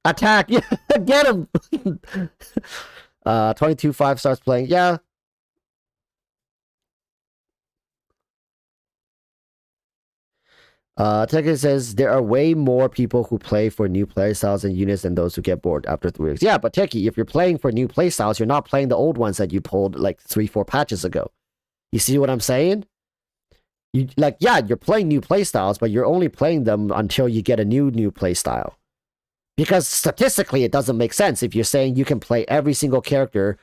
A: Attack! Yeah, get him! 22 5 stars playing. Yeah. Tekken says there are way more people who play for new playstyles and units than those who get bored after 3 weeks. Yeah, but Techie, if you're playing for new playstyles, you're not playing the old ones that you pulled like 3-4 patches ago. You see what I'm saying? You like, yeah, you're playing new playstyles, but you're only playing them until you get a new playstyle. Because statistically, it doesn't make sense if you're saying you can play every single character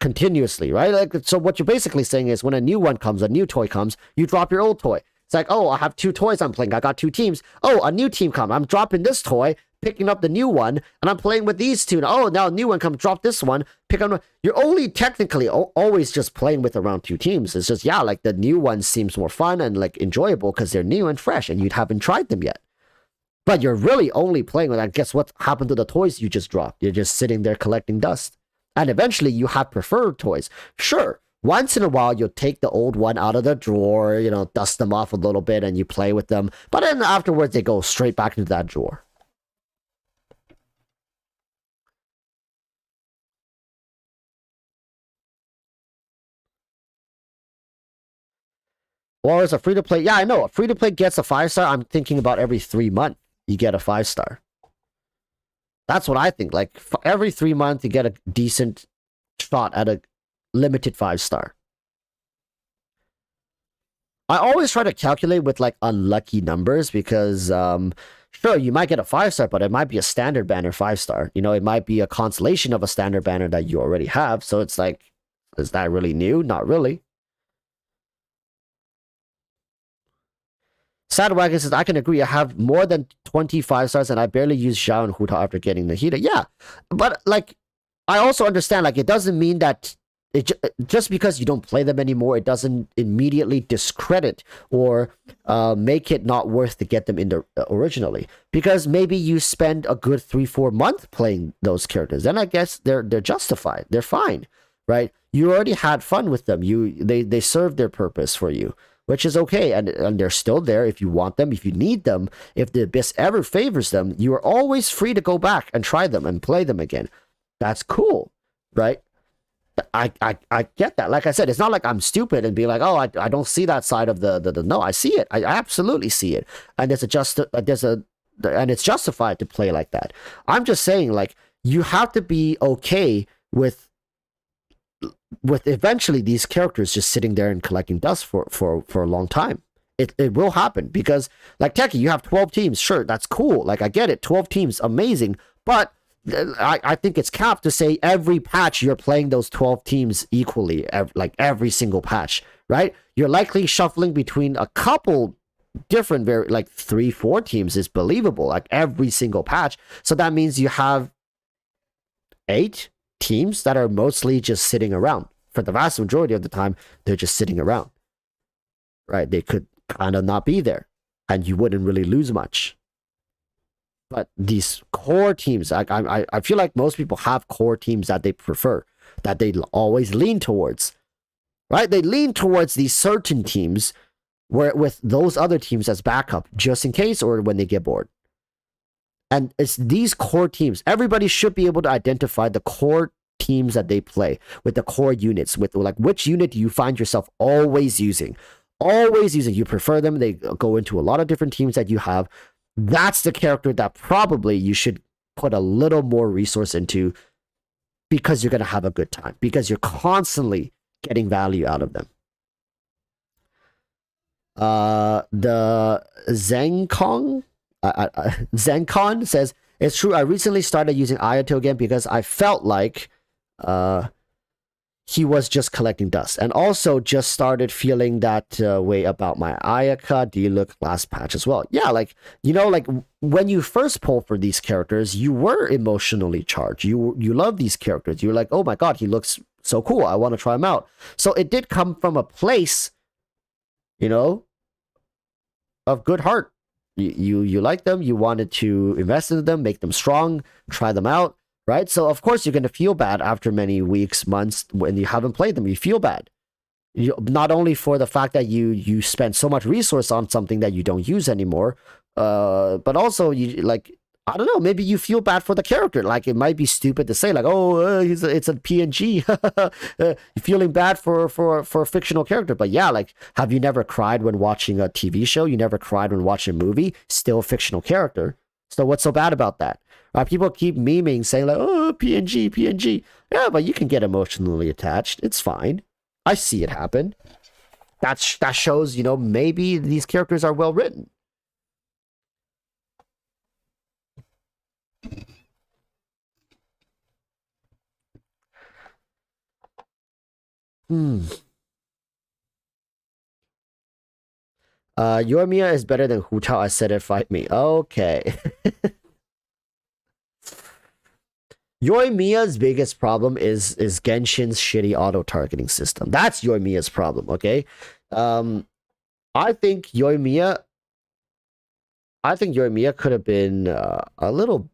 A: continuously, right? Like, so what you're basically saying is when a new one comes, a new toy comes, you drop your old toy. It's like, oh, I have 2 toys I'm playing. I got 2 teams. Oh, a new team come. I'm dropping this toy, picking up the new one, and I'm playing with these 2. Oh, now a new one comes. Drop this one, pick up. You're only technically always just playing with around 2 teams. It's just, yeah, like the new one seems more fun and like enjoyable because they're new and fresh, and you haven't tried them yet. But you're really only playing with that. Guess what happened to the toys you just dropped? You're just sitting there collecting dust. And eventually you have preferred toys. Sure, once in a while you'll take the old one out of the drawer, you know, dust them off a little bit and you play with them. But then afterwards they go straight back into that drawer. Or is a free-to-play? Yeah, I know. A free-to-play gets a 5 star. I'm thinking about every 3 months you get a 5 star. That's what I think. Like every 3 months, you get a decent shot at a limited 5 star. I always try to calculate with like unlucky numbers because, sure, you might get a 5 star, but it might be a standard banner 5 star. You know, it might be a constellation of a standard banner that you already have. So it's like, is that really new? Not really. Sadwagon says, I can agree. I have more than 25 stars and I barely use Zhao and Huta after getting the Hida. Yeah, but like, I also understand, like, it doesn't mean that just because you don't play them anymore, it doesn't immediately discredit or make it not worth to get them in the originally. Because maybe you spend a good 3-4 months playing those characters, then I guess they're justified. They're fine, right? You already had fun with them. They served their purpose for you. which is okay. And they're still there if you want them, if you need them. If the Abyss ever favors them, you are always free to go back and try them and play them again. That's cool, right? I get that. Like I said, it's not like I'm stupid and be like, oh, I don't see that side of the no, I see it. I absolutely see it. And and it's justified to play like that. I'm just saying, like, you have to be okay with eventually these characters just sitting there and collecting dust for a long time. It will happen because, like, Techie, you have 12 teams. Sure, that's cool. Like, I get it. 12 teams, amazing. But I think it's capped to say every patch you're playing those 12 teams equally, like every single patch, right? You're likely shuffling between a couple different, like 3-4 teams is believable, like every single patch. So that means you have 8 teams that are mostly just sitting around. For the vast majority of the time, they're just sitting around, right? They could kind of not be there, and you wouldn't really lose much. But these core teams, I feel like most people have core teams that they prefer, that they always lean towards, right? They lean towards these certain teams where with those other teams as backup, just in case, or when they get bored. And it's these core teams. Everybody should be able to identify the core teams that they play with the core units, with like which unit do you find yourself always using. Always using. You prefer them. They go into a lot of different teams that you have. That's the character that probably you should put a little more resource into because you're going to have a good time, because you're constantly getting value out of them. The Zenkong says, it's true, I recently started using Ayato again because I felt like he was just collecting dust, and also just started feeling that way about my Ayaka Diluc last patch as well. Yeah, like, you know, like when you first pull for these characters, you were emotionally charged. You love these characters. You're like, oh my god, he looks so cool, I want to try him out. So it did come from a place, you know, of good heart. You like them, you wanted to invest in them, make them strong, try them out. Right? So, of course, you're going to feel bad after many weeks, months, when you haven't played them. You feel bad. Not only for the fact that you spend so much resource on something that you don't use anymore, but also, you like, I don't know, maybe you feel bad for the character. Like, it might be stupid to say, like, oh, it's a PNG. You're feeling bad for a fictional character. But yeah, like, have you never cried when watching a TV show? You never cried when watching a movie? Still a fictional character. So what's so bad about that? People keep memeing, saying like, oh, PNG, PNG. Yeah, but you can get emotionally attached. It's fine. I see it happen. That shows, you know, maybe these characters are well written. Yoimiya is better than Hu Tao. I said it, fight me. Okay. Yoimiya's biggest problem is Genshin's shitty auto-targeting system. That's Yoimiya's problem, okay? I think Yoimiya could have been a little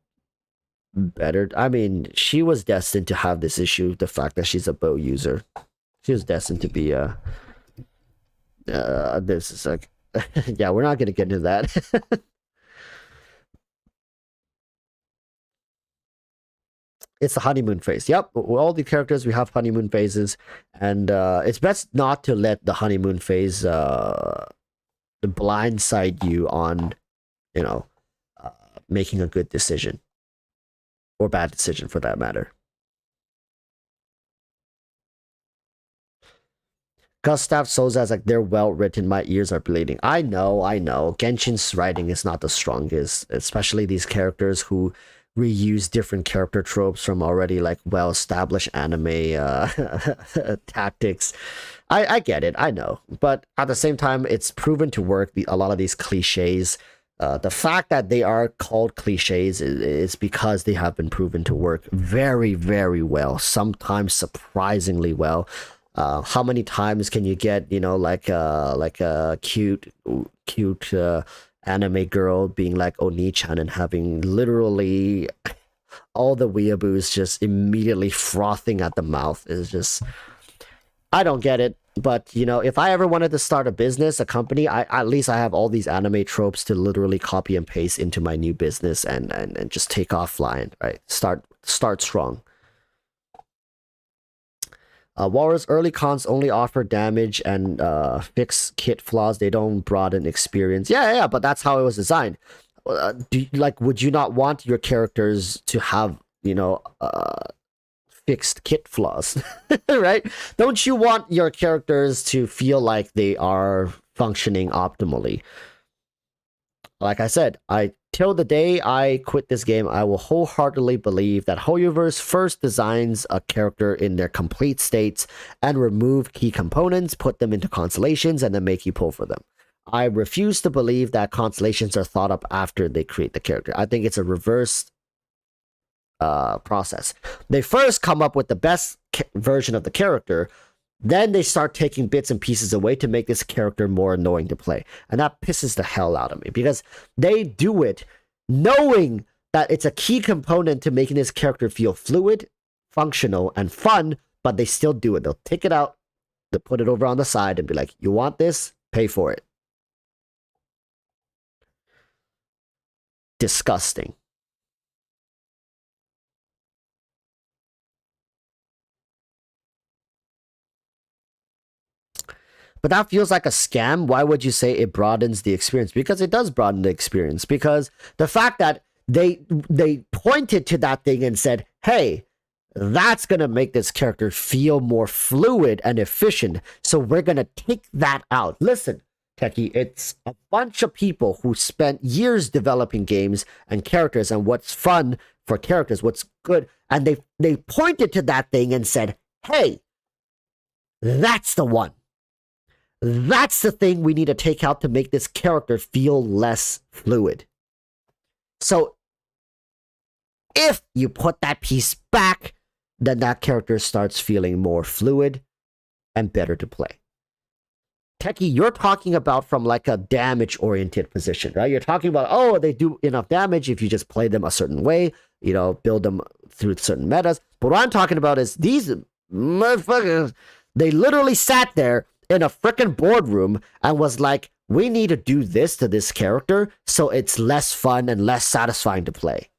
A: better. I mean, she was destined to have this issue, the fact that she's a bow user. She was destined to be this is like yeah, we're not gonna get into that. It's the honeymoon phase. Yep, all the characters, we have honeymoon phases, and it's best not to let the honeymoon phase blindside you on, you know, making a good decision or bad decision for that matter. Gustav Souza's like, they're well written. My ears are bleeding. I know. Genshin's writing is not the strongest, especially these characters who reuse different character tropes from already like well-established anime tactics. I get it, I know, but at the same time, it's proven to work. A lot of these cliches, the fact that they are called cliches is because they have been proven to work very, very well, sometimes surprisingly well. How many times can you get, you know, like a cute anime girl being like Oni-chan and having literally all the weeaboos just immediately frothing at the mouth? Is just, I don't get it. But you know, if I ever wanted to start a business, a company, at least I have all these anime tropes to literally copy and paste into my new business and just take off flying, right? Start strong. Walrus early cons only offer damage and fix kit flaws. They don't broaden experience. Yeah, but that's how it was designed. Would you not want your characters to have, you know, fixed kit flaws, right? Don't you want your characters to feel like they are functioning optimally? Like I said, till the day I quit this game, I will wholeheartedly believe that Hoyoverse first designs a character in their complete states and remove key components, put them into constellations, and then make you pull for them. I refuse to believe that constellations are thought up after they create the character. I think it's a reverse process. They first come up with the best version of the character, then they start taking bits and pieces away to make this character more annoying to play. And that pisses the hell out of me because they do it knowing that it's a key component to making this character feel fluid, functional, and fun, but they still do it. They'll take it out, they'll put it over on the side and be like, you want this? Pay for it. Disgusting. But that feels like a scam. Why would you say it broadens the experience? Because it does broaden the experience. Because the fact that they pointed to that thing and said, hey, that's going to make this character feel more fluid and efficient. So we're going to take that out. Listen, Techie, it's a bunch of people who spent years developing games and characters and what's fun for characters, what's good. And they pointed to that thing and said, hey, that's the one. That's the thing we need to take out to make this character feel less fluid. So, if you put that piece back, then that character starts feeling more fluid and better to play. Techie, you're talking about from like a damage-oriented position, right? You're talking about, oh, they do enough damage if you just play them a certain way, you know, build them through certain metas. But what I'm talking about is these motherfuckers, they literally sat there in a freaking boardroom and was like, we need to do this to this character so it's less fun and less satisfying to play.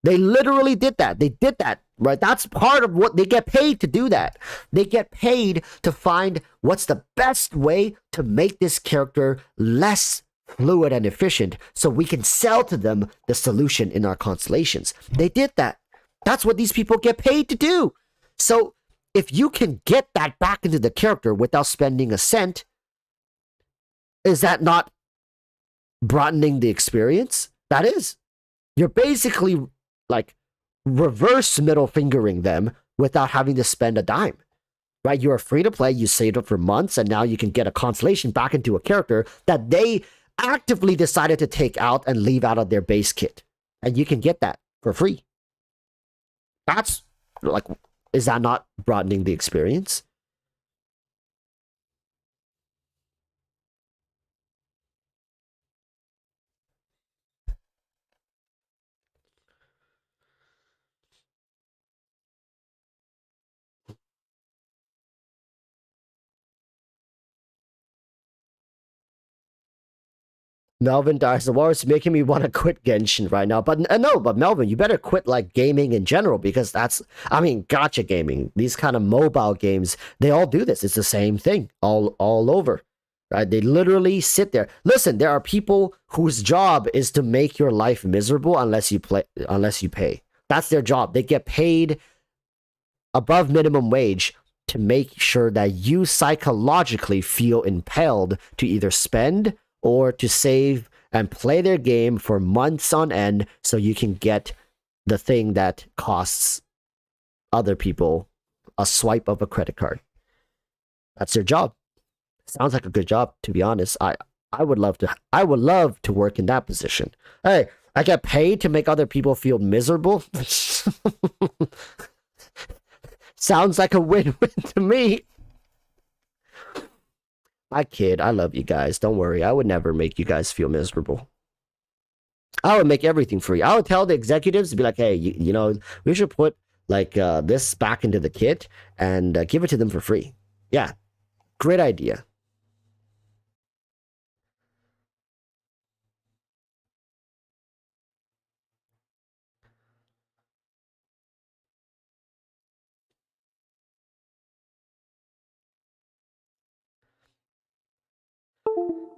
A: They literally did that. They did that, right? That's part of what they get paid to do that. They get paid to find what's the best way to make this character less fluid and efficient so we can sell to them the solution in our constellations. They did that. That's what these people get paid to do. So if you can get that back into the character without spending a cent, is that not broadening the experience? That is. You're basically like reverse middle fingering them without having to spend a dime, right? You're free to play, you saved up for months, and now you can get a constellation back into a character that they actively decided to take out and leave out of their base kit. And you can get that for free. That's like, is that not broadening the experience? Melvin dies. The war is making me want to quit Genshin right now. But no, but Melvin, you better quit like gaming in general because that's, I mean, gacha gaming. These kind of mobile games, they all do this. It's the same thing all over, right? They literally sit there. Listen, there are people whose job is to make your life miserable unless you pay. That's their job. They get paid above minimum wage to make sure that you psychologically feel impelled to either spend or to save and play their game for months on end so you can get the thing that costs other people a swipe of a credit card. That's their job. Sounds like a good job, to be honest. I would love to work in that position. Hey, I get paid to make other people feel miserable. Sounds like a win-win to me. I kid. I love you guys. Don't worry. I would never make you guys feel miserable. I would make everything free. I would tell the executives to be like, hey, you know, we should put like this back into the kit and give it to them for free. Yeah. Great idea.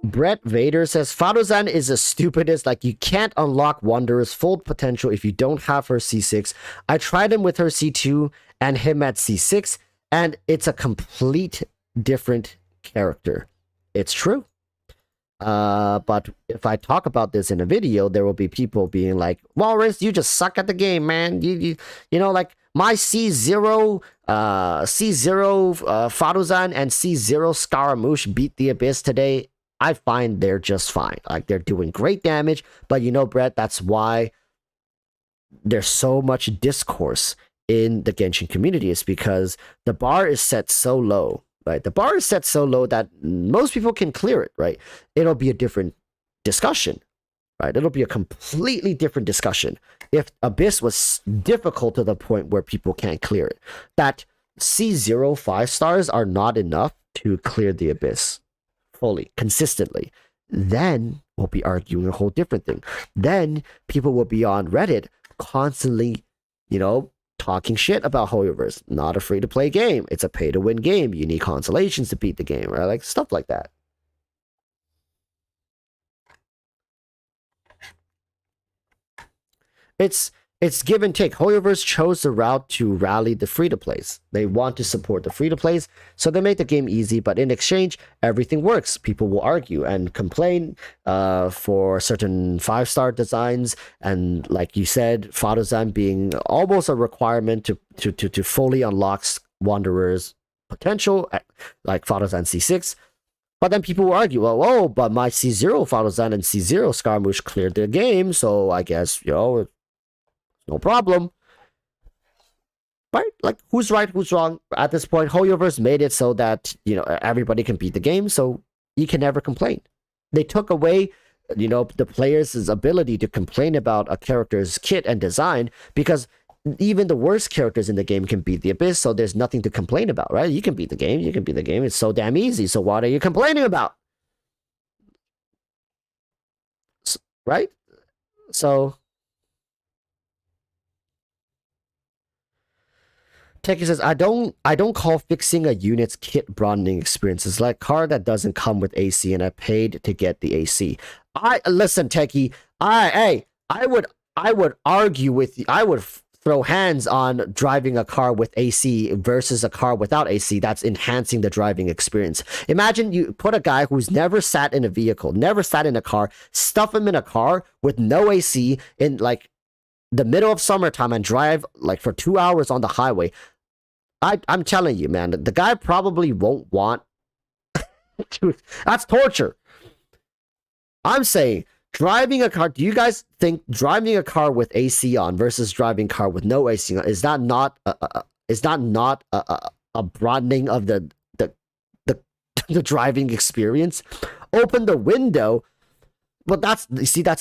A: Brett Vader says Fadozan is the stupidest. Like, you can't unlock Wanderer's full potential if you don't have her C6. I tried him with her C2 and him at C6, and it's a complete different character. It's true. But if I talk about this in a video, there will be people being like, Walrus, you just suck at the game, man. You know, like my C0 Fadozan and C0 Scaramouche beat the Abyss today. I find they're just fine. Like, they're doing great damage, but you know, Brett, that's why there's so much discourse in the Genshin community, is because the bar is set so low, right? The bar is set so low that most people can clear it, right? It'll be a different discussion, right? It'll be a completely different discussion if Abyss was difficult to the point where people can't clear it. That C0 5 stars are not enough to clear the Abyss fully, consistently. Then we'll be arguing a whole different thing. Then people will be on Reddit constantly, you know, talking shit about Hoyoverse. Not a free to play game. It's a pay to win game. You need consolations to beat the game, right? Like stuff like that. It's give and take. Hoyoverse chose the route to rally the free-to-plays. They want to support the free-to-plays, so they make the game easy, but in exchange, everything works. People will argue and complain for certain 5-star designs, and like you said, Fadozan being almost a requirement to fully unlock Wanderer's potential, like Fadozan C6. But then people will argue, well, oh, but my C0 Fadozan and C0 Scaramouche cleared the game, so I guess, you know, no problem. Right? Like, who's right, who's wrong? At this point, Hoyoverse made it so that, you know, everybody can beat the game, so you can never complain. They took away, you know, the player's ability to complain about a character's kit and design, because even the worst characters in the game can beat the Abyss, so there's nothing to complain about, right? You can beat the game, it's so damn easy, so what are you complaining about? Right? So Techie says, I don't call fixing a unit's kit broadening experience. It's like a car that doesn't come with AC and I paid to get the AC. Listen, Techie, I would argue with you. I would throw hands on driving a car with AC versus a car without AC that's enhancing the driving experience. Imagine you put a guy who's never sat in a vehicle, never sat in a car, stuff him in a car with no AC in like the middle of summertime and drive like for 2 hours on the highway. I'm telling you, man, the guy probably won't want to. That's torture. I'm saying driving a car. Do you guys think driving a car with AC on versus driving a car with no AC on is that not a broadening of the driving experience? Open the window. But that's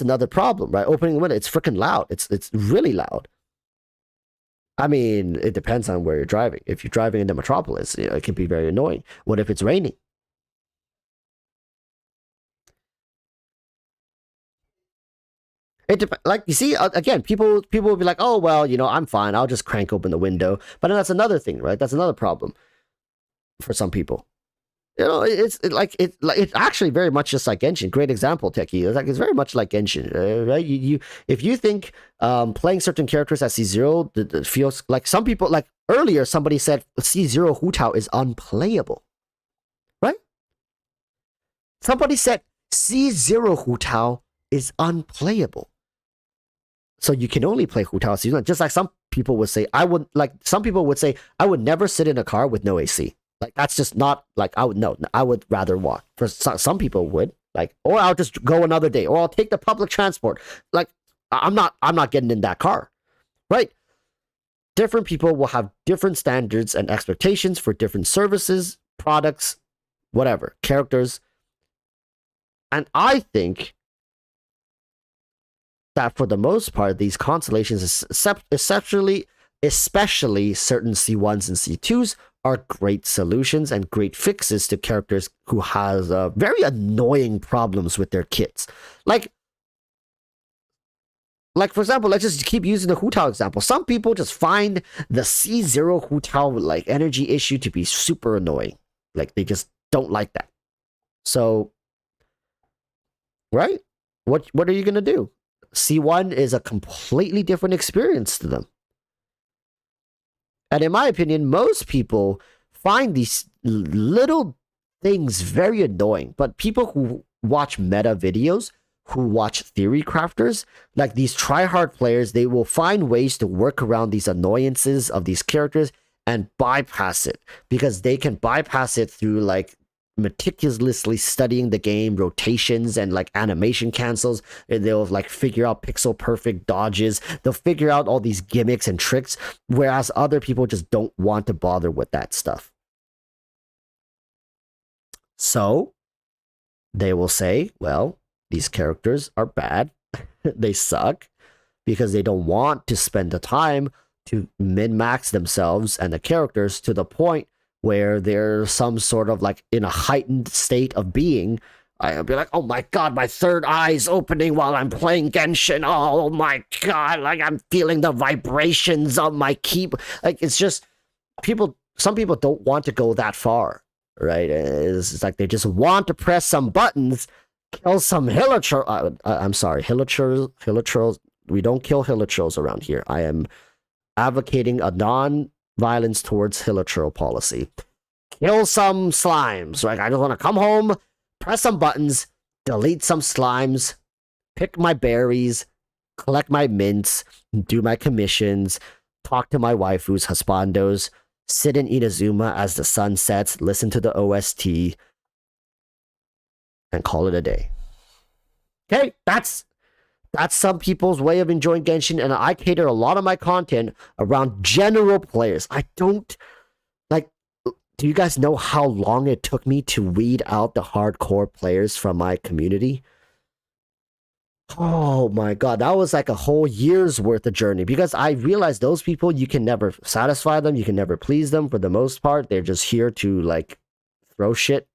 A: another problem, right? Opening the window, it's freaking loud. It's really loud. I mean, it depends on where you're driving. If you're driving in the metropolis, you know, it can be very annoying. What if it's raining? Like, you see, again, people will be like, oh, well, you know, I'm fine. I'll just crank open the window. But then that's another thing, right? That's another problem for some people. You know, it's actually very much just like Genshin. Great example, Techie. It's very much like Genshin, right? If you think playing certain characters at C0 feels like, some people, like earlier somebody said C0 Hu Tao is unplayable, right? Somebody said C0 Hu Tao is unplayable. So you can only play Hu Tao season. Just like some people would say, I would never sit in a car with no AC. Like, that's just not, like, I would rather walk. For some people would, like, or I'll just go another day, or I'll take the public transport. Like, I'm not getting in that car, right? Different people will have different standards and expectations for different services, products, whatever, characters. And I think that for the most part, these constellations, especially certain C1s and C2s, are great solutions and great fixes to characters who has very annoying problems with their kits. Like for example, let's just keep using the Hu Tao example. Some people just find the C0 Hu Tao like energy issue to be super annoying. Like they just don't like that. So, right? What are you gonna do? C1 is a completely different experience to them. And in my opinion, most people find these little things very annoying. But people who watch meta videos, who watch theory crafters, like these try-hard players, they will find ways to work around these annoyances of these characters and bypass it. Because they can bypass it through like meticulously studying the game, rotations and like animation cancels, and they'll like figure out pixel perfect dodges. They'll figure out all these gimmicks and tricks, whereas other people just don't want to bother with that stuff. So they will say, well, these characters are bad. They suck because they don't want to spend the time to min-max themselves and the characters to the point where they're some sort of like in a heightened state of being. I'll be like, oh my god, my third eye's opening while I'm playing Genshin. Oh my god, like I'm feeling the vibrations of my keyboard. Like it's just some people don't want to go that far, right? It's like they just want to press some buttons, kill some hilichurls. I'm sorry, hilichurls. We don't kill hilichurls around here. I am advocating a non-violence towards hilichurl policy. Kill some slimes. Like I just want to come home, press some buttons, delete some slimes, pick my berries, collect my mints, do my commissions, talk to my waifus, husbandos, sit in Inazuma as the sun sets, listen to the OST, and call it a day. Okay, that's some people's way of enjoying Genshin, and I cater a lot of my content around general players. I don't like. Do you guys know how long it took me to weed out the hardcore players from my community? Oh my god, that was like a whole year's worth of journey, because I realized those people, you can never satisfy them, you can never please them. For the most part, they're just here to like throw shit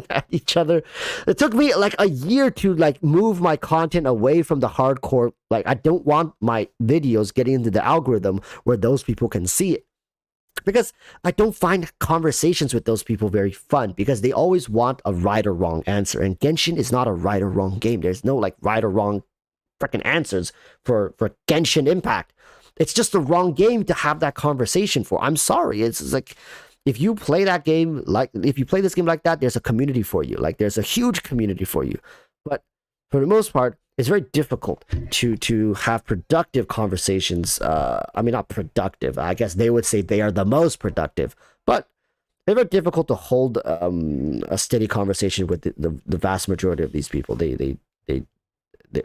A: at each other. It took me like a year to like move my content away from the hardcore. Like I don't want my videos getting into the algorithm where those people can see it, because I don't find conversations with those people very fun, because they always want a right or wrong answer, and Genshin is not a right or wrong game. There's no like right or wrong freaking answers for Genshin Impact. It's just the wrong game to have that conversation for. I'm sorry. It's like, if you play that game, like if you play this game like that, there's a community for you. Like there's a huge community for you. But for the most part, it's very difficult to have productive conversations. I mean, not productive. I guess they would say they are the most productive, but they're very difficult to hold a steady conversation with the vast majority of these people. They're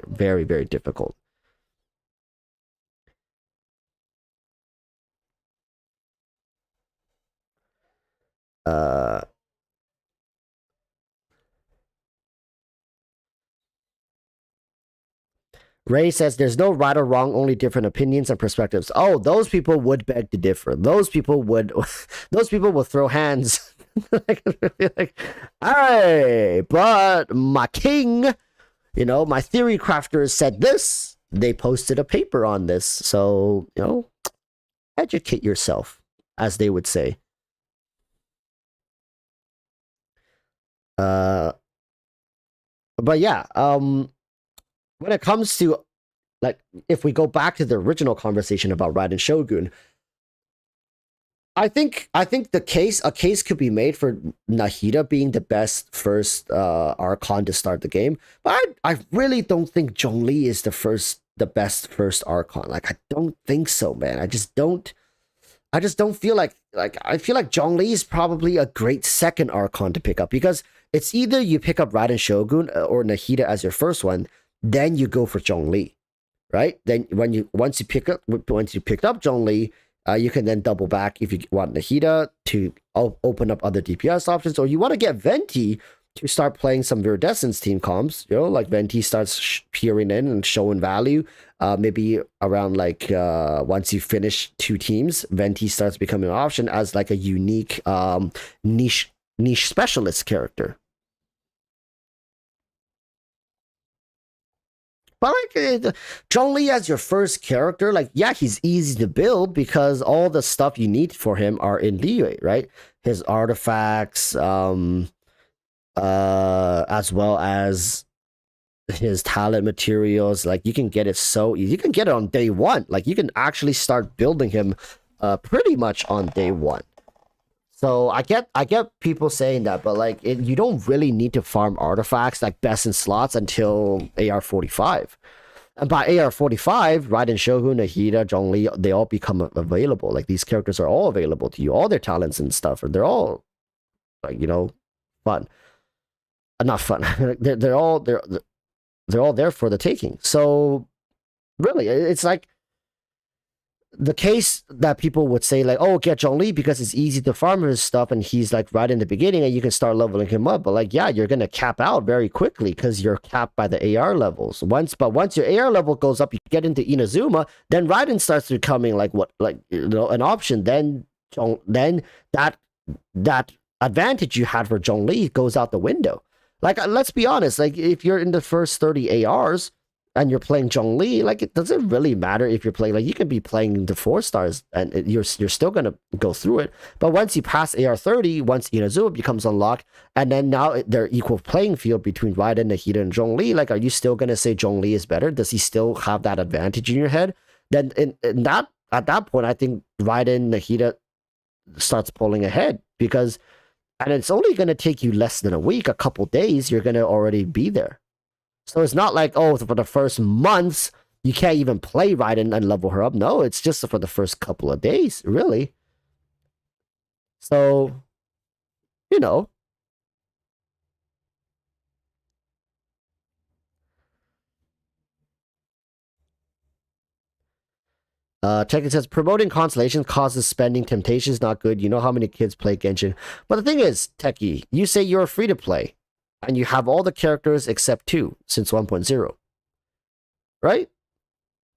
A: very, very difficult. Ray says there's no right or wrong, only different opinions and perspectives. Oh, those people would beg to differ. Those people would throw hands. like, hey, but my king, my theory crafters said this. They posted a paper on this. So, educate yourself, as they would say. But yeah, when it comes to, like, if we go back to the original conversation about Raiden Shogun, I think a case could be made for Nahida being the best first Archon to start the game, but I really don't think Zhongli is the best first Archon. Like, I don't think so, man. I just don't feel like I feel like Zhongli is probably a great second Archon to pick up, because it's either you pick up Raiden Shogun or Nahida as your first one, then you go for Zhongli, right? Then once you picked up Zhongli, you can then double back if you want Nahida to open up other DPS options, or you want to get Venti to start playing some Viridescence team comps, you know, like Venti starts peering in and showing value. Maybe around like once you finish 2 teams, Venti starts becoming an option as like a unique niche specialist character. But like Zhongli as your first character, like yeah, he's easy to build because all the stuff you need for him are in Liyue, right? His artifacts, as well as his talent materials. Like you can get it so easy. You can get it on day 1. Like you can actually start building him pretty much on day 1. So I get people saying that, but like you don't really need to farm artifacts like best in slots until AR45. And by AR45, Raiden Shogun, Nahida, Zhongli, they all become available. Like these characters are all available to you. All their talents and stuff, they're all like, you know, fun. Not fun. they're all there for the taking. So really, it's like the case that people would say like, oh, get Zhongli because it's easy to farm his stuff and he's like right in the beginning and you can start leveling him up. But like, yeah, you're gonna cap out very quickly because you're capped by the AR levels. Once your AR level goes up, you get into Inazuma, then Raiden starts becoming like an option. Then that advantage you had for Zhongli goes out the window. Like, let's be honest, like if you're in the first 30 ARs and you're playing Zhongli, like it doesn't really matter if you're playing, like you can be playing the 4 stars and you're still gonna go through it. But once you pass AR30, once Inazuma becomes unlocked, and then now they're equal playing field between Raiden, Nahida, and Zhongli, like are you still gonna say Zhongli is better? Does he still have that advantage in your head? Then at that point, I think Raiden, Nahida starts pulling ahead because, and it's only gonna take you less than a week, a couple days, you're gonna already be there. So it's not like, oh, for the first months, you can't even play Raiden and level her up. No, it's just for the first couple of days, really. So, you know. Tekken says, promoting constellations causes spending. Temptation is not good. You know how many kids play Genshin. But the thing is, Techie, you say you're free to play. And you have all the characters except 2 since 1.0. Right?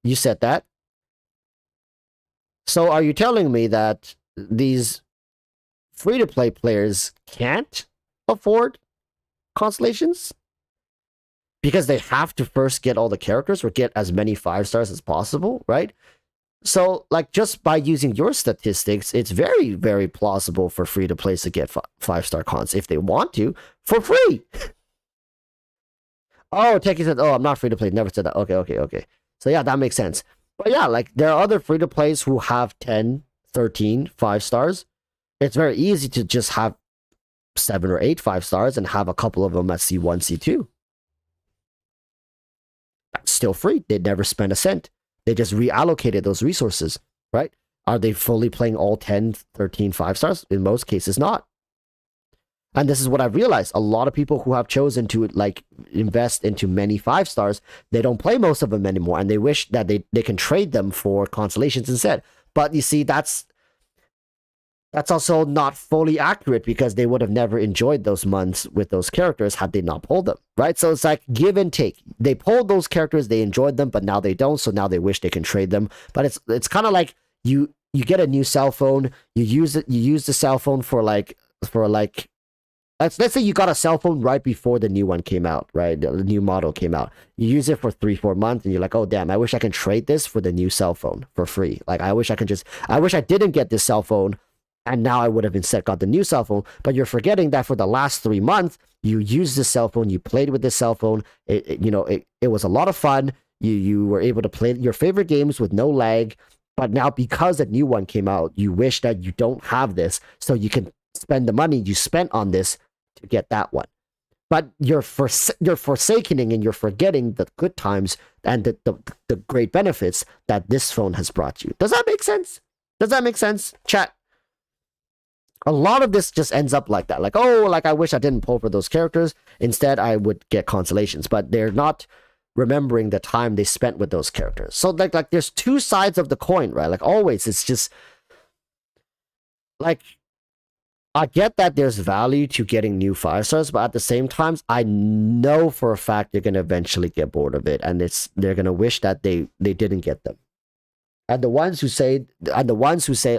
A: You said that. So are you telling me that these free-to-play players can't afford constellations? Because they have to first get all the characters or get as many 5 stars as possible, right? So, like, just by using your statistics, it's very, very plausible for free-to-play to get 5-star cons if they want to, for free. Oh, Techie said, oh, I'm not free-to-play. Never said that. Okay. So, yeah, that makes sense. But, yeah, like, there are other free-to-plays who have 10, 13, 5 stars. It's very easy to just have 7 or 8 5 stars and have a couple of them at C1, C2. That's still free. They never spent a cent. They just reallocated those resources, right? Are they fully playing all 10, 13, 5 stars? In most cases, not. And this is what I've realized. A lot of people who have chosen to like invest into many 5 stars, they don't play most of them anymore. And they wish that they can trade them for constellations instead. But you see, that's also not fully accurate because they would have never enjoyed those months with those characters had they not pulled them, right? So it's like give and take. They pulled those characters, they enjoyed them, but now they don't, so now they wish they can trade them. But it's kind of like you get a new cell phone, you use the cell phone for let's say you got a cell phone right before the new one came out, right? The new model came out. You use it for 3-4 months and you're like, oh damn, I wish I can trade this for the new cell phone for free. Like I wish I didn't get this cell phone. And now I would have instead got the new cell phone. But you're forgetting that for the last 3 months, you used the cell phone, you played with this cell phone. It was a lot of fun. You were able to play your favorite games with no lag. But now because a new one came out, you wish that you don't have this so you can spend the money you spent on this to get that one. But you're forsaking and you're forgetting the good times and the great benefits that this phone has brought you. Does that make sense? Chat. A lot of this just ends up like that. Like, oh, like I wish I didn't pull for those characters. Instead, I would get constellations. But they're not remembering the time they spent with those characters. So like there's 2 sides of the coin, right? Like always, it's just like I get that there's value to getting new 5 stars, but at the same time, I know for a fact they're gonna eventually get bored of it, and they're gonna wish that they didn't get them. And the ones who say,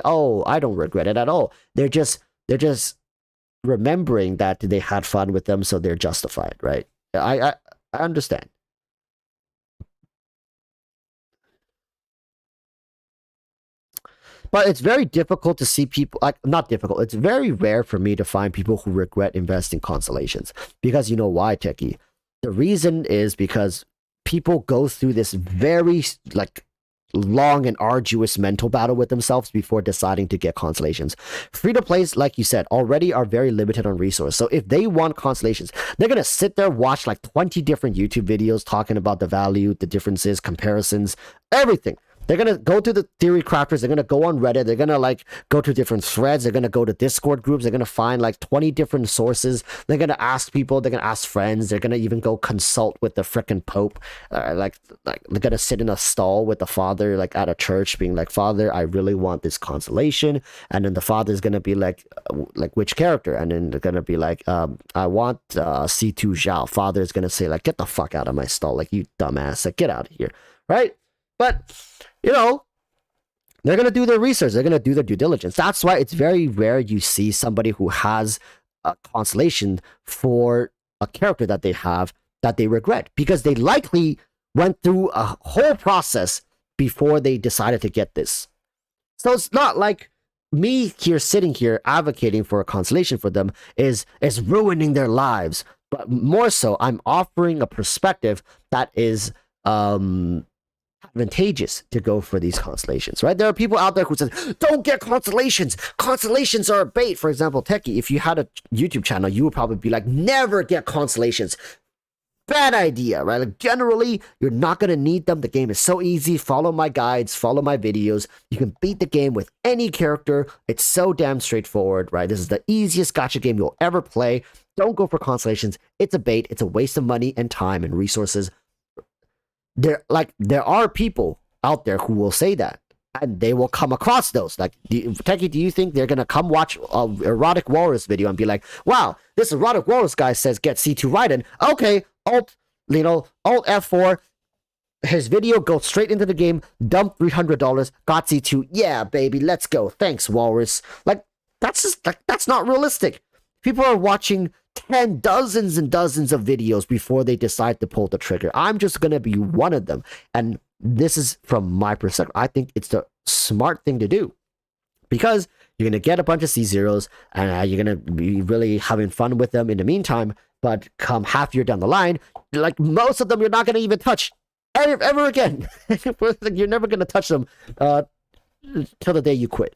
A: "Oh, I don't regret it at all," they're just remembering that they had fun with them, so they're justified, right? I understand. But it's very difficult to see people, like, not difficult, it's very rare for me to find people who regret investing constellations. Because you know why, Techie? The reason is because people go through this very, like, long and arduous mental battle with themselves before deciding to get constellations. Free to plays, like you said, already are very limited on resource. So if they want constellations, they're gonna sit there, watch like 20 different YouTube videos talking about the value, the differences, comparisons, everything. They're gonna go to the theory crafters. They're gonna go on Reddit. They're gonna like go to different threads. They're gonna go to Discord groups. They're gonna find like 20 different sources. They're gonna ask people. They're gonna ask friends. They're gonna even go consult with the frickin' Pope. Like they're gonna sit in a stall with the father, like at a church, being like, "Father, I really want this constellation." And then the father's gonna be like which character? And then they're gonna be like, "I want C2 Zhao." Father's gonna say like, "Get the fuck out of my stall, like you dumbass, like get out of here," right? But you know, they're going to do their research. They're going to do their due diligence. That's why it's very rare you see somebody who has a constellation for a character that they have that they regret, because they likely went through a whole process before they decided to get this. So it's not like me here sitting here advocating for a constellation for them is ruining their lives, but more so I'm offering a perspective that is advantageous to go for these constellations, right? There are people out there who say, "Don't get constellations. Constellations are a bait." For example, Techie, if you had a YouTube channel, you would probably be like, "Never get constellations. Bad idea," right? Like, generally, you're not going to need them. The game is so easy. Follow my guides, follow my videos. You can beat the game with any character. It's so damn straightforward, right? This is the easiest gacha game you'll ever play. Don't go for constellations. It's a bait. It's a waste of money and time and resources. There are people out there who will say that, and they will come across those. Like, Techie, do you think they're gonna come watch EroticWalruss video and be like, "Wow, this EroticWalruss guy says get C2 Raiden. Okay, Alt F4, his video goes straight into the game, dump $300, got C2. Yeah, baby, let's go. Thanks, Walrus." Like, that's not realistic. People are watching dozens and dozens of videos before they decide to pull the trigger. I'm just gonna be one of them, and this is from my perspective. I think it's the smart thing to do, because you're gonna get a bunch of C0s, and you're gonna be really having fun with them in the meantime. But come half year down the line, like most of them, you're not gonna even touch ever again. You're never gonna touch them till the day you quit.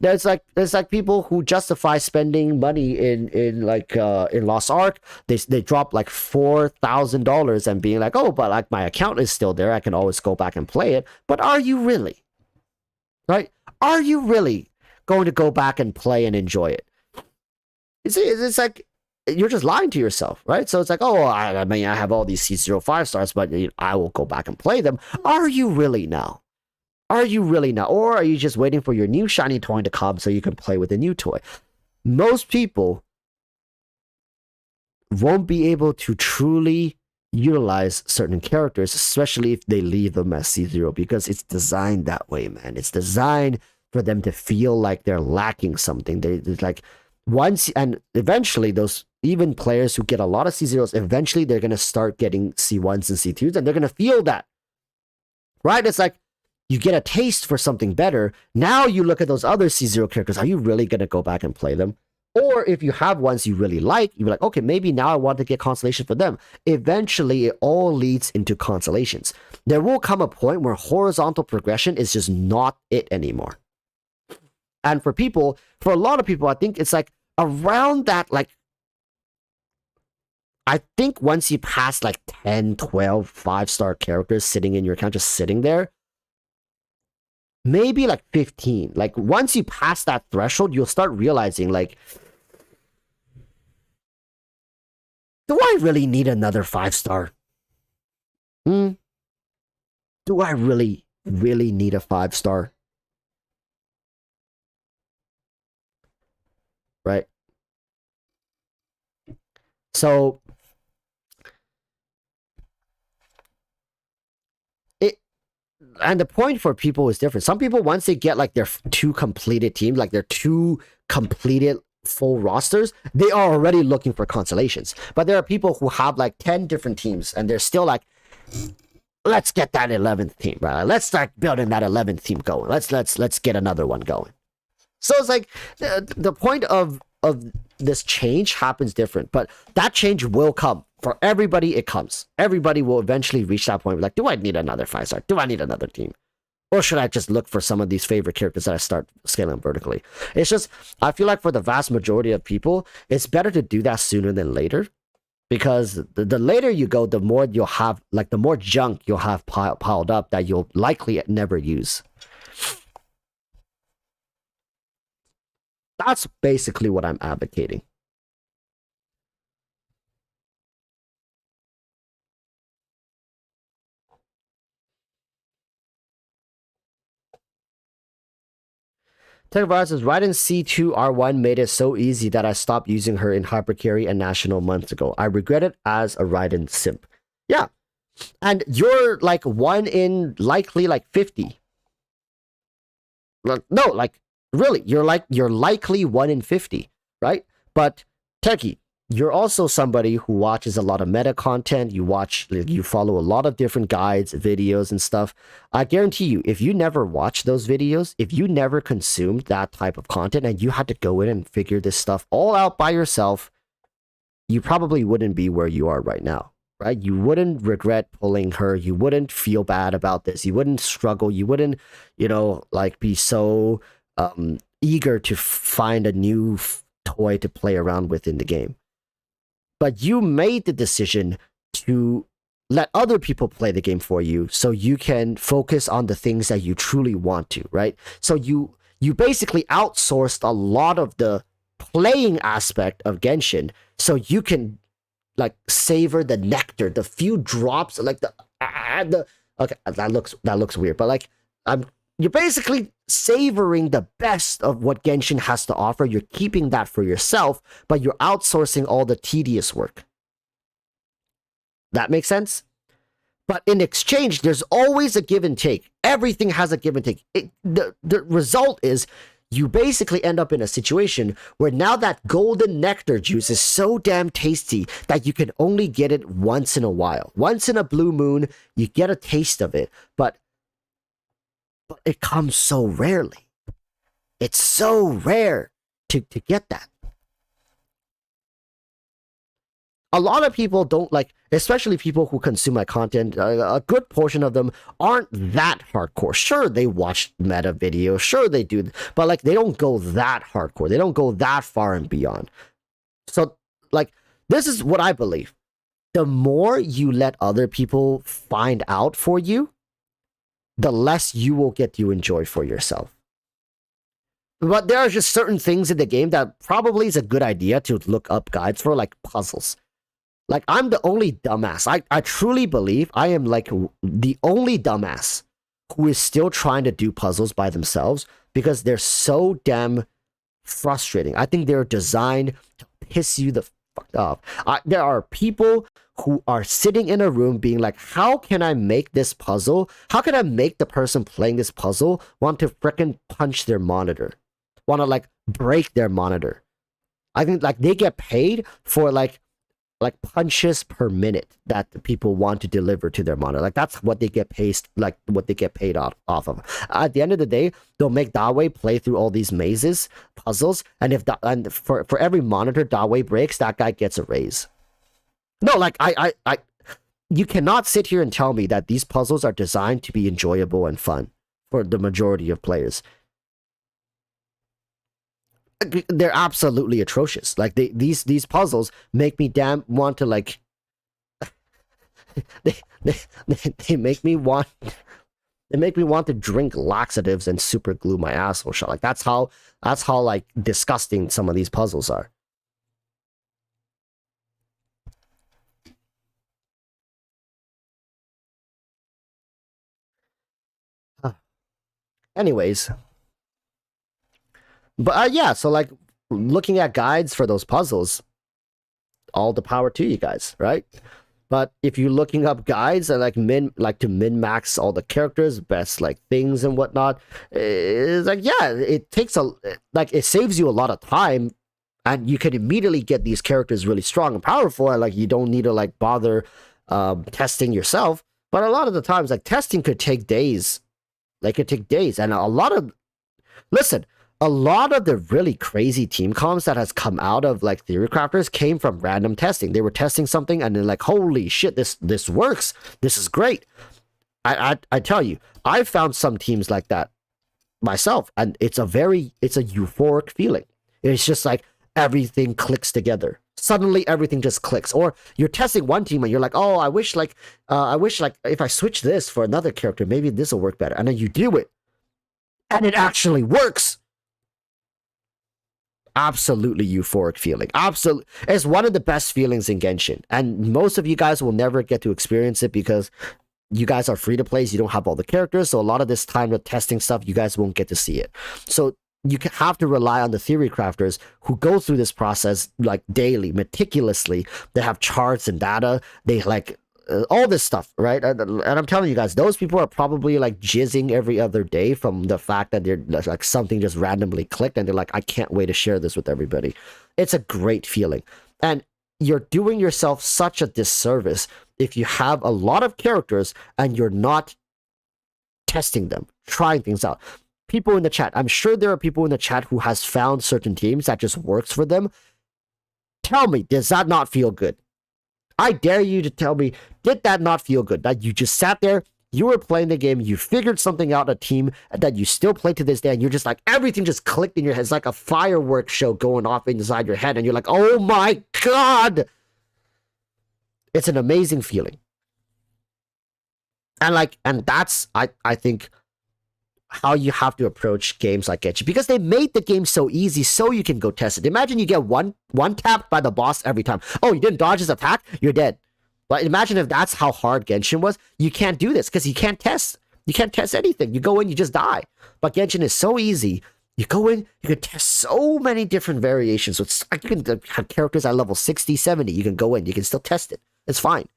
A: There's like people who justify spending money in Lost Ark. They drop like $4,000 and being like, "Oh, but like my account is still there. I can always go back and play it." But are you really? Right? Are you really going to go back and play and enjoy it? It's like you're just lying to yourself, right? So it's like, "Oh, I mean, I have all these C0 5 stars, but I will go back and play them." Are you really now? Are you really now? Or are you just waiting for your new shiny toy to come so you can play with a new toy? Most people won't be able to truly utilize certain characters, especially if they leave them as C0, because it's designed that way, man. It's designed for them to feel like they're lacking something. They're like, once, and eventually those even players who get a lot of C0s, eventually they're going to start getting C1s and C2s, and they're going to feel that, right? It's like, you get a taste for something better. Now you look at those other C0 characters. Are you really going to go back and play them? Or if you have ones you really like, you're like, "Okay, maybe now I want to get constellation for them." Eventually, it all leads into constellations. There will come a point where horizontal progression is just not it anymore. And for a lot of people, I think it's like around that, like, I think once you pass like 10, 12 5-star characters sitting in your account, just sitting there, maybe like 15. Like, once you pass that threshold, you'll start realizing, like, do I really need another 5-star? Do I really need a 5-star? Right? So it, and the point for people is different. Some people, once they get like their two completed teams, like their two completed full rosters, they are already looking for consolations. But there are people who have like 10 different teams and they're still like, let's get that 11th team, right? Let's start building that 11th team going. Let's get another one going. So it's like the point of this change happens different, but that change will come for everybody. It comes. Everybody will eventually reach that point. Like, do I need another 5-star? Do I need another team? Or should I just look for some of these favorite characters that I start scaling vertically? It's just, I feel like for the vast majority of people, it's better to do that sooner than later. Because the later you go, the more you'll have, like, the more junk you'll have piled up that you'll likely never use. That's basically what I'm advocating. TechVirus says, Raiden C2 R1 made it so easy that I stopped using her in Hypercarry and National months ago. I regret it as a Raiden simp. Yeah. And you're like 1 in likely like 50. No, like really, you're likely 1 in 50, right? But Techie, you're also somebody who watches a lot of meta content. You follow a lot of different guides, videos, and stuff. I guarantee you, if you never watched those videos, if you never consumed that type of content and you had to go in and figure this stuff all out by yourself, you probably wouldn't be where you are right now, right? You wouldn't regret pulling her. You wouldn't feel bad about this. You wouldn't struggle. You wouldn't, like be so eager to find a new toy to play around with in the game. But you made the decision to let other people play the game for you so you can focus on the things that you truly want to, right? So you basically outsourced a lot of the playing aspect of Genshin so you can like savor the nectar, the few drops, like the okay, that looks weird, but like you're basically savoring the best of what Genshin has to offer. You're keeping that for yourself, but you're outsourcing all the tedious work. That makes sense? But in exchange, there's always a give and take. Everything has a give and take. The result is you basically end up in a situation where now that golden nectar juice is so damn tasty that you can only get it once in a while. Once in a blue moon, you get a taste of it, but it comes so rarely. It's so rare to get that. A lot of people don't like, especially people who consume my content, a good portion of them aren't that hardcore. Sure, they watch meta videos, sure they do, but like they don't go that hardcore. They don't go that far and beyond. So like, this is what I believe. The more you let other people find out for you, the less you will get to enjoy for yourself. But there are just certain things in the game that probably is a good idea to look up guides for, like puzzles. Like, I'm the only dumbass. I truly believe I am like the only dumbass who is still trying to do puzzles by themselves because they're so damn frustrating. I think they're designed to piss you the fuck off. There are people who are sitting in a room being like, how can I make this puzzle? How can I make the person playing this puzzle want to frickin' punch their monitor? Want to like break their monitor? I think like they get paid for like punches per minute that the people want to deliver to their monitor. Like that's what they get paid, like what they get paid off of. At the end of the day, they'll make Dawei play through all these mazes, puzzles, and for every monitor Dawei breaks, that guy gets a raise. No, like I you cannot sit here and tell me that these puzzles are designed to be enjoyable and fun for the majority of players. They're absolutely atrocious. Like these puzzles make me damn want to like they make me want to drink laxatives and super glue my asshole shut. Like that's how like disgusting some of these puzzles are. Anyways, but yeah, so like looking at guides for those puzzles, all the power to you guys, right? But if you're looking up guides and like to min max all the characters, best like things and whatnot, it's like yeah, it takes a like it saves you a lot of time, and you can immediately get these characters really strong and powerful, and like you don't need to like bother testing yourself. But a lot of the times, like testing could take days, like it could take days, and a lot of listen, a lot of the really crazy team comps that has come out of like theory crafters came from random testing. They were testing something and they're like, holy shit, this works. This is great. I tell you, I've found some teams like that myself, and it's a euphoric feeling. It's just like everything clicks together. Suddenly everything just clicks. Or you're testing one team and you're like, oh, I wish like if I switch this for another character, maybe this will work better. And then you do it. And it actually works. Absolutely euphoric feeling. Absolutely. It's one of the best feelings in Genshin. And most of you guys will never get to experience it because you guys are free to play. So you don't have all the characters. So a lot of this time with testing stuff, you guys won't get to see it. So you have to rely on the theory crafters who go through this process like daily, meticulously. They have charts and data. They like all this stuff, right? And I'm telling you guys, those people are probably like jizzing every other day from the fact that they're like something just randomly clicked and they're like, I can't wait to share this with everybody. It's a great feeling. And you're doing yourself such a disservice if you have a lot of characters and you're not testing them, trying things out. People in the chat, I'm sure there are people in the chat who has found certain teams that just works for them. Tell me, does that not feel good? I dare you to tell me, did that not feel good? That you just sat there, you were playing the game, you figured something out, a team that you still play to this day, and you're just like, everything just clicked in your head. It's like a fireworks show going off inside your head, and you're like, oh my god! It's an amazing feeling. And that's, I think, how you have to approach games like Genshin, because they made the game so easy so you can go test it. Imagine you get one tapped by the boss every time. Oh, you didn't dodge his attack? You're dead. But imagine if that's how hard Genshin was. You can't do this because you can't test. You can't test anything. You go in, you just die. But Genshin is so easy. You go in, you can test so many different variations. So it's like you can have characters at level 60, 70. You can go in, you can still test it. It's fine.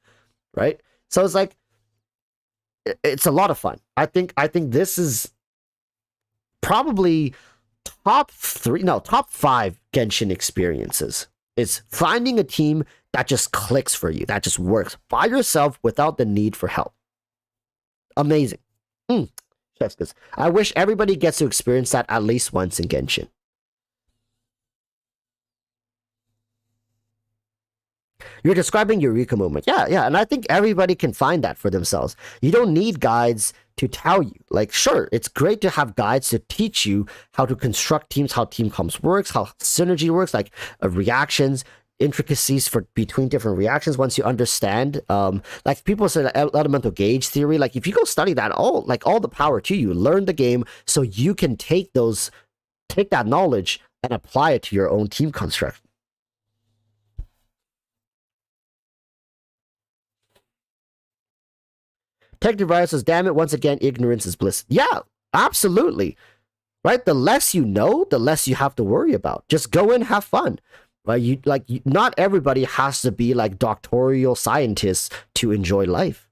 A: Right? So it's like, it's a lot of fun. I think this is probably top 5 Genshin experiences. It's finding a team that just clicks for you, that just works by yourself without the need for help. Amazing. I wish everybody gets to experience that at least once in Genshin. You're describing Eureka movement. Yeah, and I think everybody can find that for themselves. You don't need guides to tell you. Like, sure, it's great to have guides to teach you how to construct teams, how team comps works, how synergy works, like reactions, intricacies for between different reactions. Once you understand, like people say, elemental gauge theory. Like, if you go study that, all the power to you. Learn the game so you can take that knowledge and apply it to your own team construct. Tech Device says, damn it, once again, ignorance is bliss. Yeah, absolutely. Right? The less you know, the less you have to worry about. Just go in, have fun. Right? Not everybody has to be like doctoral scientists to enjoy life.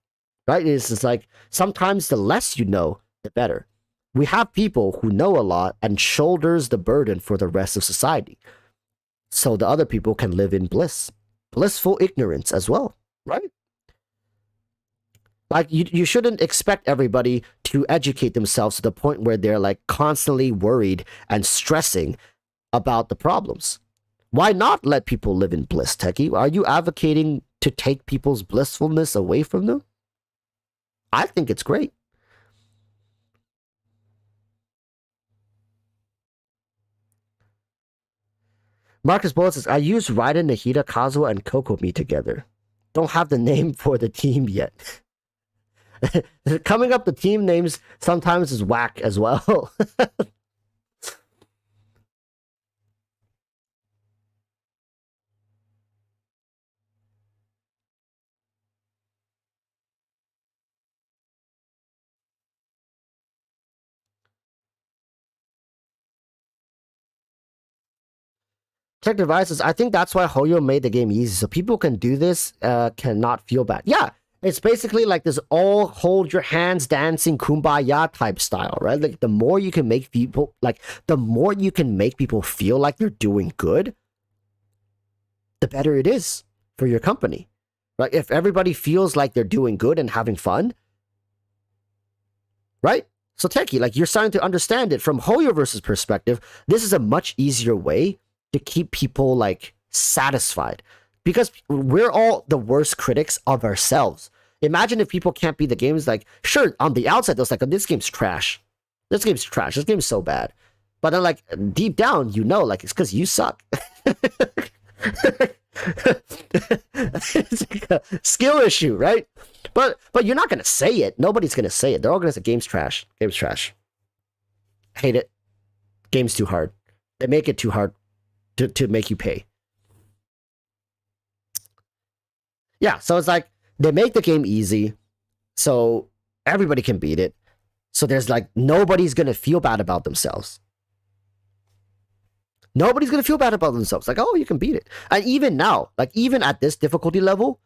A: Right? It's just like sometimes the less you know, the better. We have people who know a lot and shoulders the burden for the rest of society. So the other people can live in bliss. Blissful ignorance as well. Right? Like, you shouldn't expect everybody to educate themselves to the point where they're like constantly worried and stressing about the problems. Why not let people live in bliss, Techie? Are you advocating to take people's blissfulness away from them? I think it's great. Marcus Bullet says, I use Raiden, Nahida, Kazuha, and Kokomi together. Don't have the name for the team yet. Coming up the team names sometimes is whack as well. Tech devices. I think that's why Hoyo made the game easy, so people can do this, cannot feel bad. Yeah, it's basically like this all hold your hands dancing kumbaya type style, right? Like the more you can make people feel like they're doing good, the better it is for your company. Right? If everybody feels like they're doing good and having fun, right? So Techie, like you're starting to understand it from Hoyoverse's perspective. This is a much easier way to keep people like satisfied, because we're all the worst critics of ourselves. Imagine if people can't beat the games. Like, sure, on the outside, they're like, oh, this game's trash. This game's trash. This game's so bad. But then, like, deep down, you know, like, it's because you suck. It's like a skill issue, right? But you're not gonna say it. Nobody's gonna say it. They're all gonna say game's trash. Game's trash. Hate it. Game's too hard. They make it too hard to make you pay. Yeah, so it's like they make the game easy, so everybody can beat it. So there's like nobody's gonna feel bad about themselves. Nobody's gonna feel bad about themselves. Like, oh, you can beat it. And even now, like even at this difficulty level,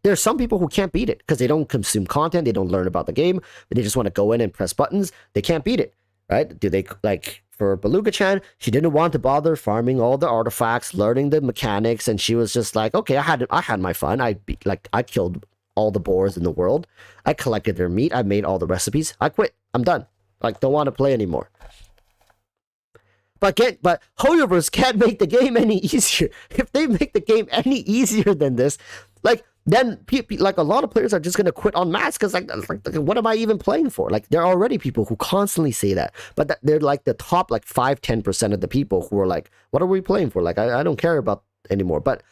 A: there's some people who can't beat it because they don't consume content, they don't learn about the game, but they just want to go in and press buttons. They can't beat it, right? Do they like? For Beluga-chan, she didn't want to bother farming all the artifacts, learning the mechanics, and she was just like, okay, I had my fun. I killed all the boars in the world. I collected their meat. I made all the recipes. I quit. I'm done. Like, don't want to play anymore. But Hoyoverse can't make the game any easier. If they make the game any easier than this, like, then like a lot of players are just gonna quit en masse because like what am I even playing for? Like there are already people who constantly say that, but they're like the top like 5-10% of the people who are like, what are we playing for? Like I don't care about anymore. But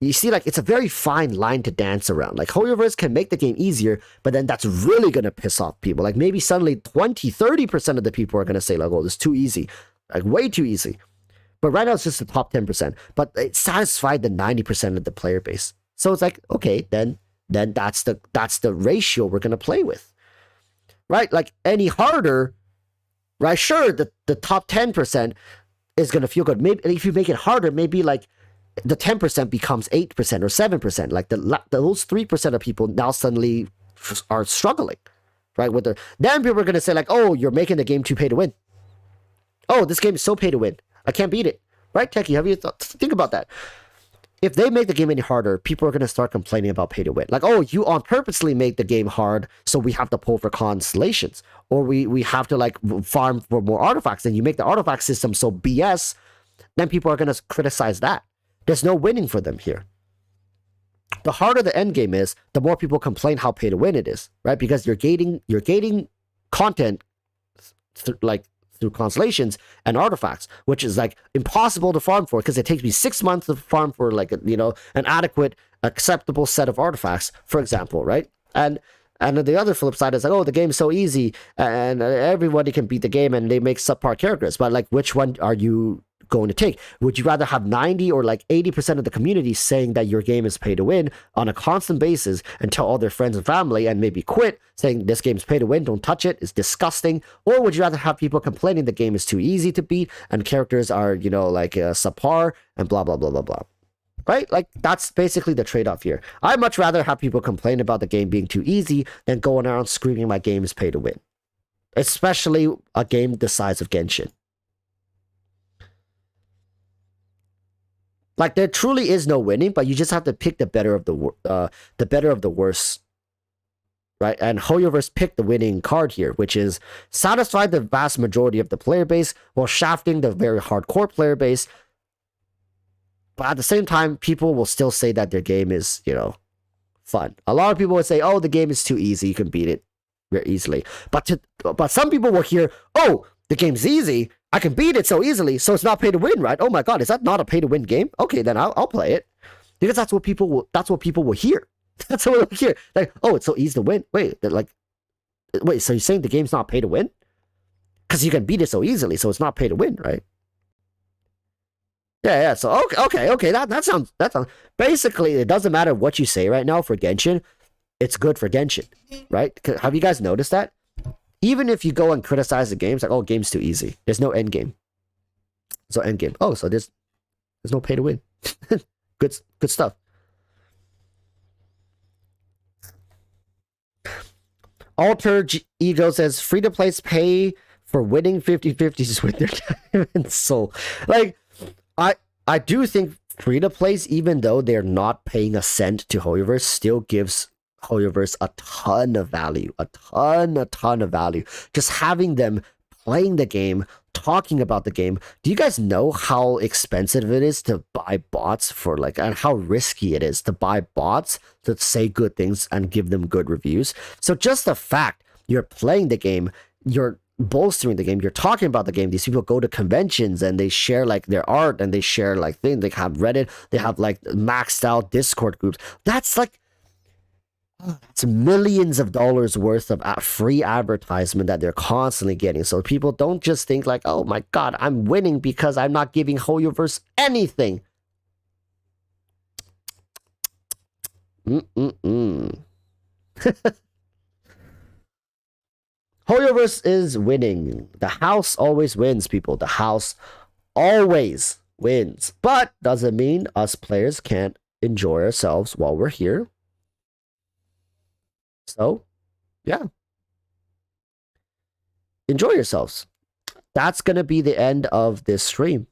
A: you see, like it's a very fine line to dance around. Like Hoyoverse can make the game easier, but then that's really gonna piss off people. Like maybe suddenly 20-30% of the people are gonna say like, oh, this is too easy, like way too easy. But right now it's just the top 10%. But it satisfied the 90% of the player base. So it's like, okay, then that's the ratio we're gonna play with, right? Like any harder, right? Sure, the top 10% is gonna feel good. Maybe if you make it harder, maybe like the 10% becomes 8% or 7%. Like those 3% of people now suddenly are struggling, right? Then people are gonna say like, oh, you're making the game too pay to win. Oh, this game is so pay to win. I can't beat it, right? Techie, have you think about that? If they make the game any harder, people are going to start complaining about pay to win. Like, oh, you on purposely made the game hard, so we have to pull for constellations. Or we have to like farm for more artifacts. And you make the artifact system so BS, then people are going to criticize that. There's no winning for them here. The harder the end game is, the more people complain how pay to win it is, right? Because you're gating content through constellations and artifacts, which is like impossible to farm for because it takes me 6 months to farm for like an adequate, acceptable set of artifacts, for example, right? And the other flip side is like, oh, the game's so easy and everybody can beat the game and they make subpar characters, but like, which one are you going to take? Would you rather have 90 or like 80% of the community saying that your game is pay to win on a constant basis and tell all their friends and family and maybe quit saying this game's pay to win, don't touch it, it's disgusting? Or would you rather have people complaining the game is too easy to beat and characters are, like subpar and blah, blah, blah, blah, blah? Right? Like, that's basically the trade-off here. I'd much rather have people complain about the game being too easy than going around screaming my game is pay to win. Especially a game the size of Genshin. Like, there truly is no winning, but you just have to pick the better of the worst, right? And Hoyoverse picked the winning card here, which is satisfy the vast majority of the player base while shafting the very hardcore player base. But at the same time, people will still say that their game is, fun. A lot of people would say, oh, the game is too easy, you can beat it very easily. But some people will hear, oh, the game's easy, I can beat it so easily, so it's not pay to win, right? Oh my god, is that not a pay to win game? Okay, then I'll play it. Because that's what people will hear. That's what they'll hear. Like, oh, it's so easy to win. Wait, so you're saying the game's not pay to win? Because you can beat it so easily, so it's not pay to win, right? Yeah. So okay. That sounds basically, it doesn't matter what you say right now for Genshin, it's good for Genshin, right? Have you guys noticed that? Even if you go and criticize the games, like, oh, game's too easy. There's no end game. So end game. Oh, so this There's no pay to win. Good stuff. Alter Ego says free to plays pay for winning 50-50s with their time and soul. Like, I do think free to plays, even though they're not paying a cent to Hoyoverse, still gives Hoyoverse a ton of value. A ton of value. Just having them playing the game, talking about the game. Do you guys know how expensive it is to buy bots for like, and how risky it is to buy bots that say good things and give them good reviews? So just the fact you're playing the game, you're bolstering the game, you're talking about the game. These people go to conventions and they share like their art and they share like things. They have Reddit, they have like maxed out Discord groups. That's like, it's millions of dollars worth of free advertisement that they're constantly getting. So people don't just think like, oh my god, I'm winning because I'm not giving Hoyoverse anything. Hoyoverse is winning. The house always wins, people. The house always wins. But doesn't mean us players can't enjoy ourselves while we're here. So, yeah. Enjoy yourselves. That's going to be the end of this stream.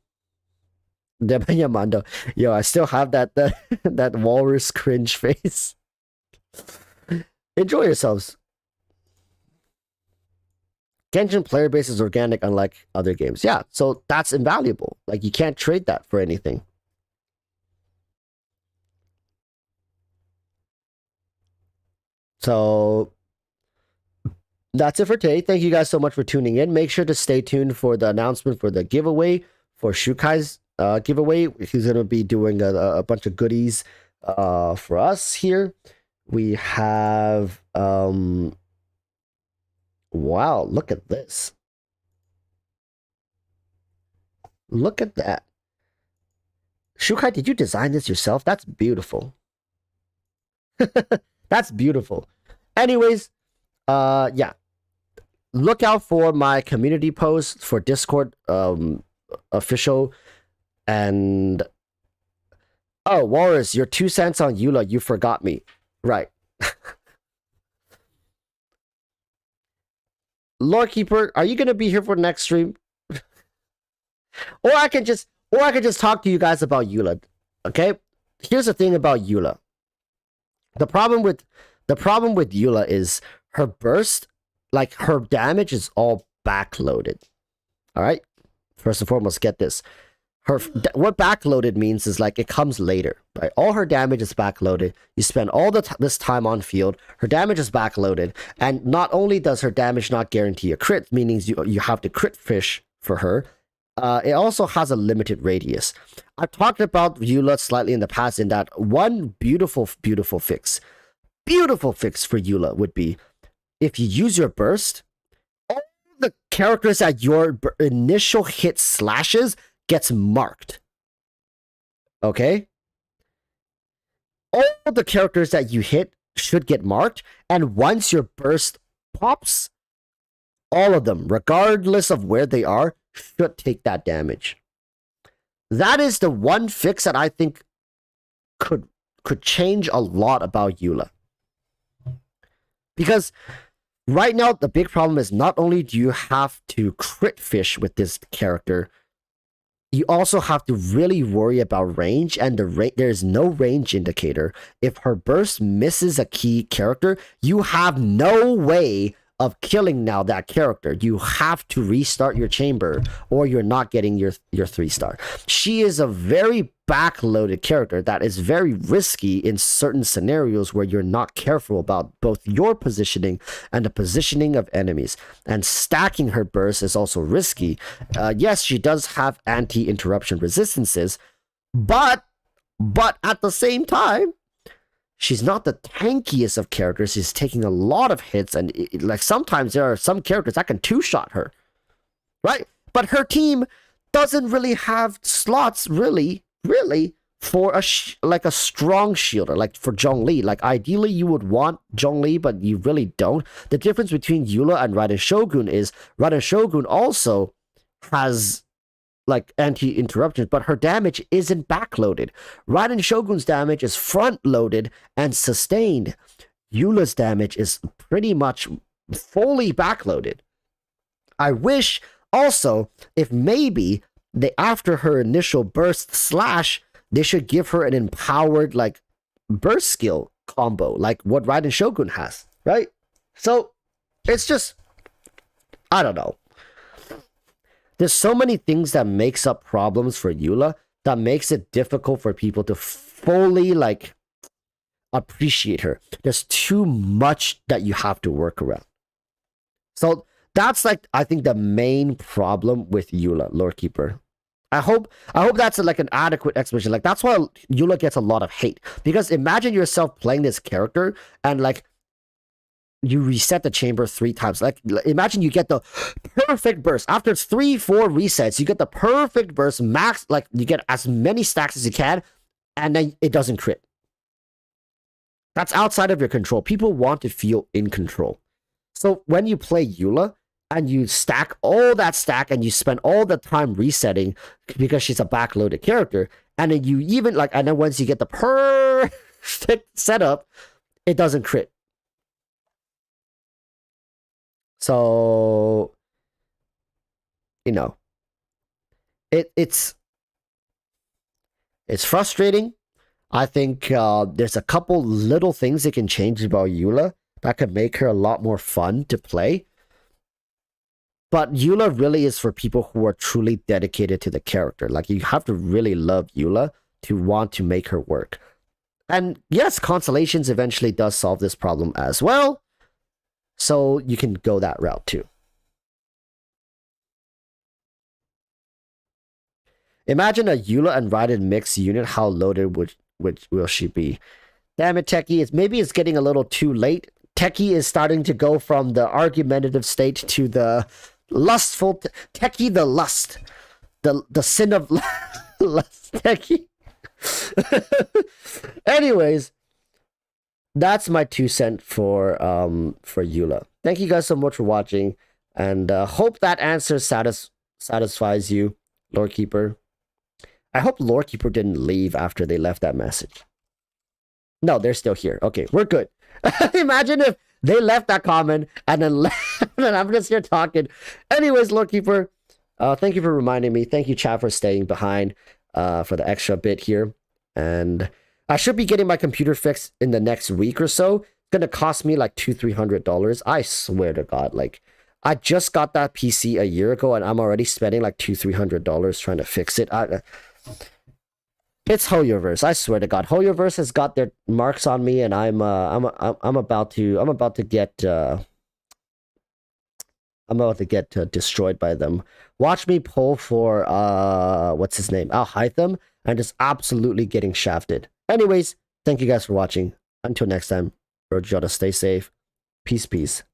A: Yamando. Yo, I still have that walrus cringe face. Enjoy yourselves. Genshin player base is organic, unlike other games. Yeah, so that's invaluable. Like, you can't trade that for anything. So that's it for today. Thank you guys so much for tuning in. Make sure to stay tuned for the announcement for the giveaway for Shukai's giveaway. He's going to be doing a bunch of goodies for us here. We have wow, look at this. Look at that. Shukai, did you design this yourself? That's beautiful. That's beautiful. Anyways, yeah. Look out for my community post for Discord official. And oh, Walrus, your 2 cents on Eula, you forgot me. Right. Lord Keeper, are you gonna be here for the next stream? Or I can just talk to you guys about Eula. Okay? Here's the thing about Eula. The problem with Eula is her burst, like her damage is all backloaded. All right? First and foremost, get this. What backloaded means is like it comes later, right? All her damage is backloaded. You spend all this time on field. Her damage is backloaded, and not only does her damage not guarantee a crit, meaning you have to crit fish for her. It also has a limited radius. I've talked about Eula slightly in the past in that one beautiful fix for Eula would be if you use your burst, all the characters that your initial hit slashes gets marked. Okay? All the characters that you hit should get marked, and once your burst pops, all of them, regardless of where they are, should take that damage. That is the one fix that I think could change a lot about Eula. Because right now, the big problem is not only do you have to crit fish with this character, you also have to really worry about range, and there's no range indicator. If her burst misses a key character, you have no way of killing now that character. You have to restart your chamber, or you're not getting your 3-star. She is a very backloaded character that is very risky in certain scenarios where you're not careful about both your positioning and the positioning of enemies. And stacking her burst is also risky. Yes, she does have anti-interruption resistances, but at the same time, she's not the tankiest of characters. She's taking a lot of hits, and like sometimes there are some characters that can 2-shot her, right? But her team doesn't really have slots, really, for a strong shielder, like for Zhongli. Like ideally, you would want Zhongli, but you really don't. The difference between Eula and Raiden Shogun is Raiden Shogun also has like anti-interruptions, but her damage isn't backloaded. Raiden Shogun's damage is front-loaded and sustained. Eula's damage is pretty much fully backloaded. I wish also if maybe after her initial burst slash, they should give her an empowered like burst skill combo like what Raiden Shogun has, right? So it's just, I don't know. There's so many things that makes up problems for Eula that makes it difficult for people to fully like appreciate her. There's too much that you have to work around. So that's like, I think the main problem with Eula, Lord Keeper. I hope that's like an adequate explanation. Like that's why Eula gets a lot of hate, because imagine yourself playing this character and like you reset the chamber 3 times. Like imagine you get the perfect burst after 3-4 resets. You get the perfect burst max, like you get as many stacks as you can, and then it doesn't crit. That's outside of your control. People want to feel in control. So when you play Eula and you stack all that stack and you spend all the time resetting because she's a backloaded character, and then you even like, and then once you get the perfect setup, it doesn't crit. So, you know, it's frustrating. I think there's a couple little things that can change about Eula that could make her a lot more fun to play. But Eula really is for people who are truly dedicated to the character. Like, you have to really love Eula to want to make her work. And yes, Constellations eventually does solve this problem as well. So you can go that route too. Imagine a Eula and Raiden mix unit. How loaded will she be? Damn it, Techie. Maybe it's getting a little too late. Techie is starting to go from the argumentative state to the lustful. Techie the lust. The sin of lust. Techie. Anyways, that's my 2 cents for Eula. Thank you guys so much for watching, and hope that answer satisfies you, Lord Keeper. I hope Lord Keeper didn't leave after they left that message. No, they're still here. Okay, we're good. Imagine if they left that comment and then left, and I'm just here talking. Anyways, Lord Keeper, thank you for reminding me. Thank you, chat, for staying behind for the extra bit here. And I should be getting my computer fixed in the next week or so. It's gonna cost me like $200-300. I swear to God, like I just got that PC a year ago, and I'm already spending like $200-300 trying to fix it. It's HoYoverse. I swear to God, HoYoverse has got their marks on me, and I'm about to get destroyed by them. Watch me pull for what's his name, Al Hytham, and just absolutely getting shafted. Anyways, thank you guys for watching. Until next time, urge y'all to stay safe. Peace, peace.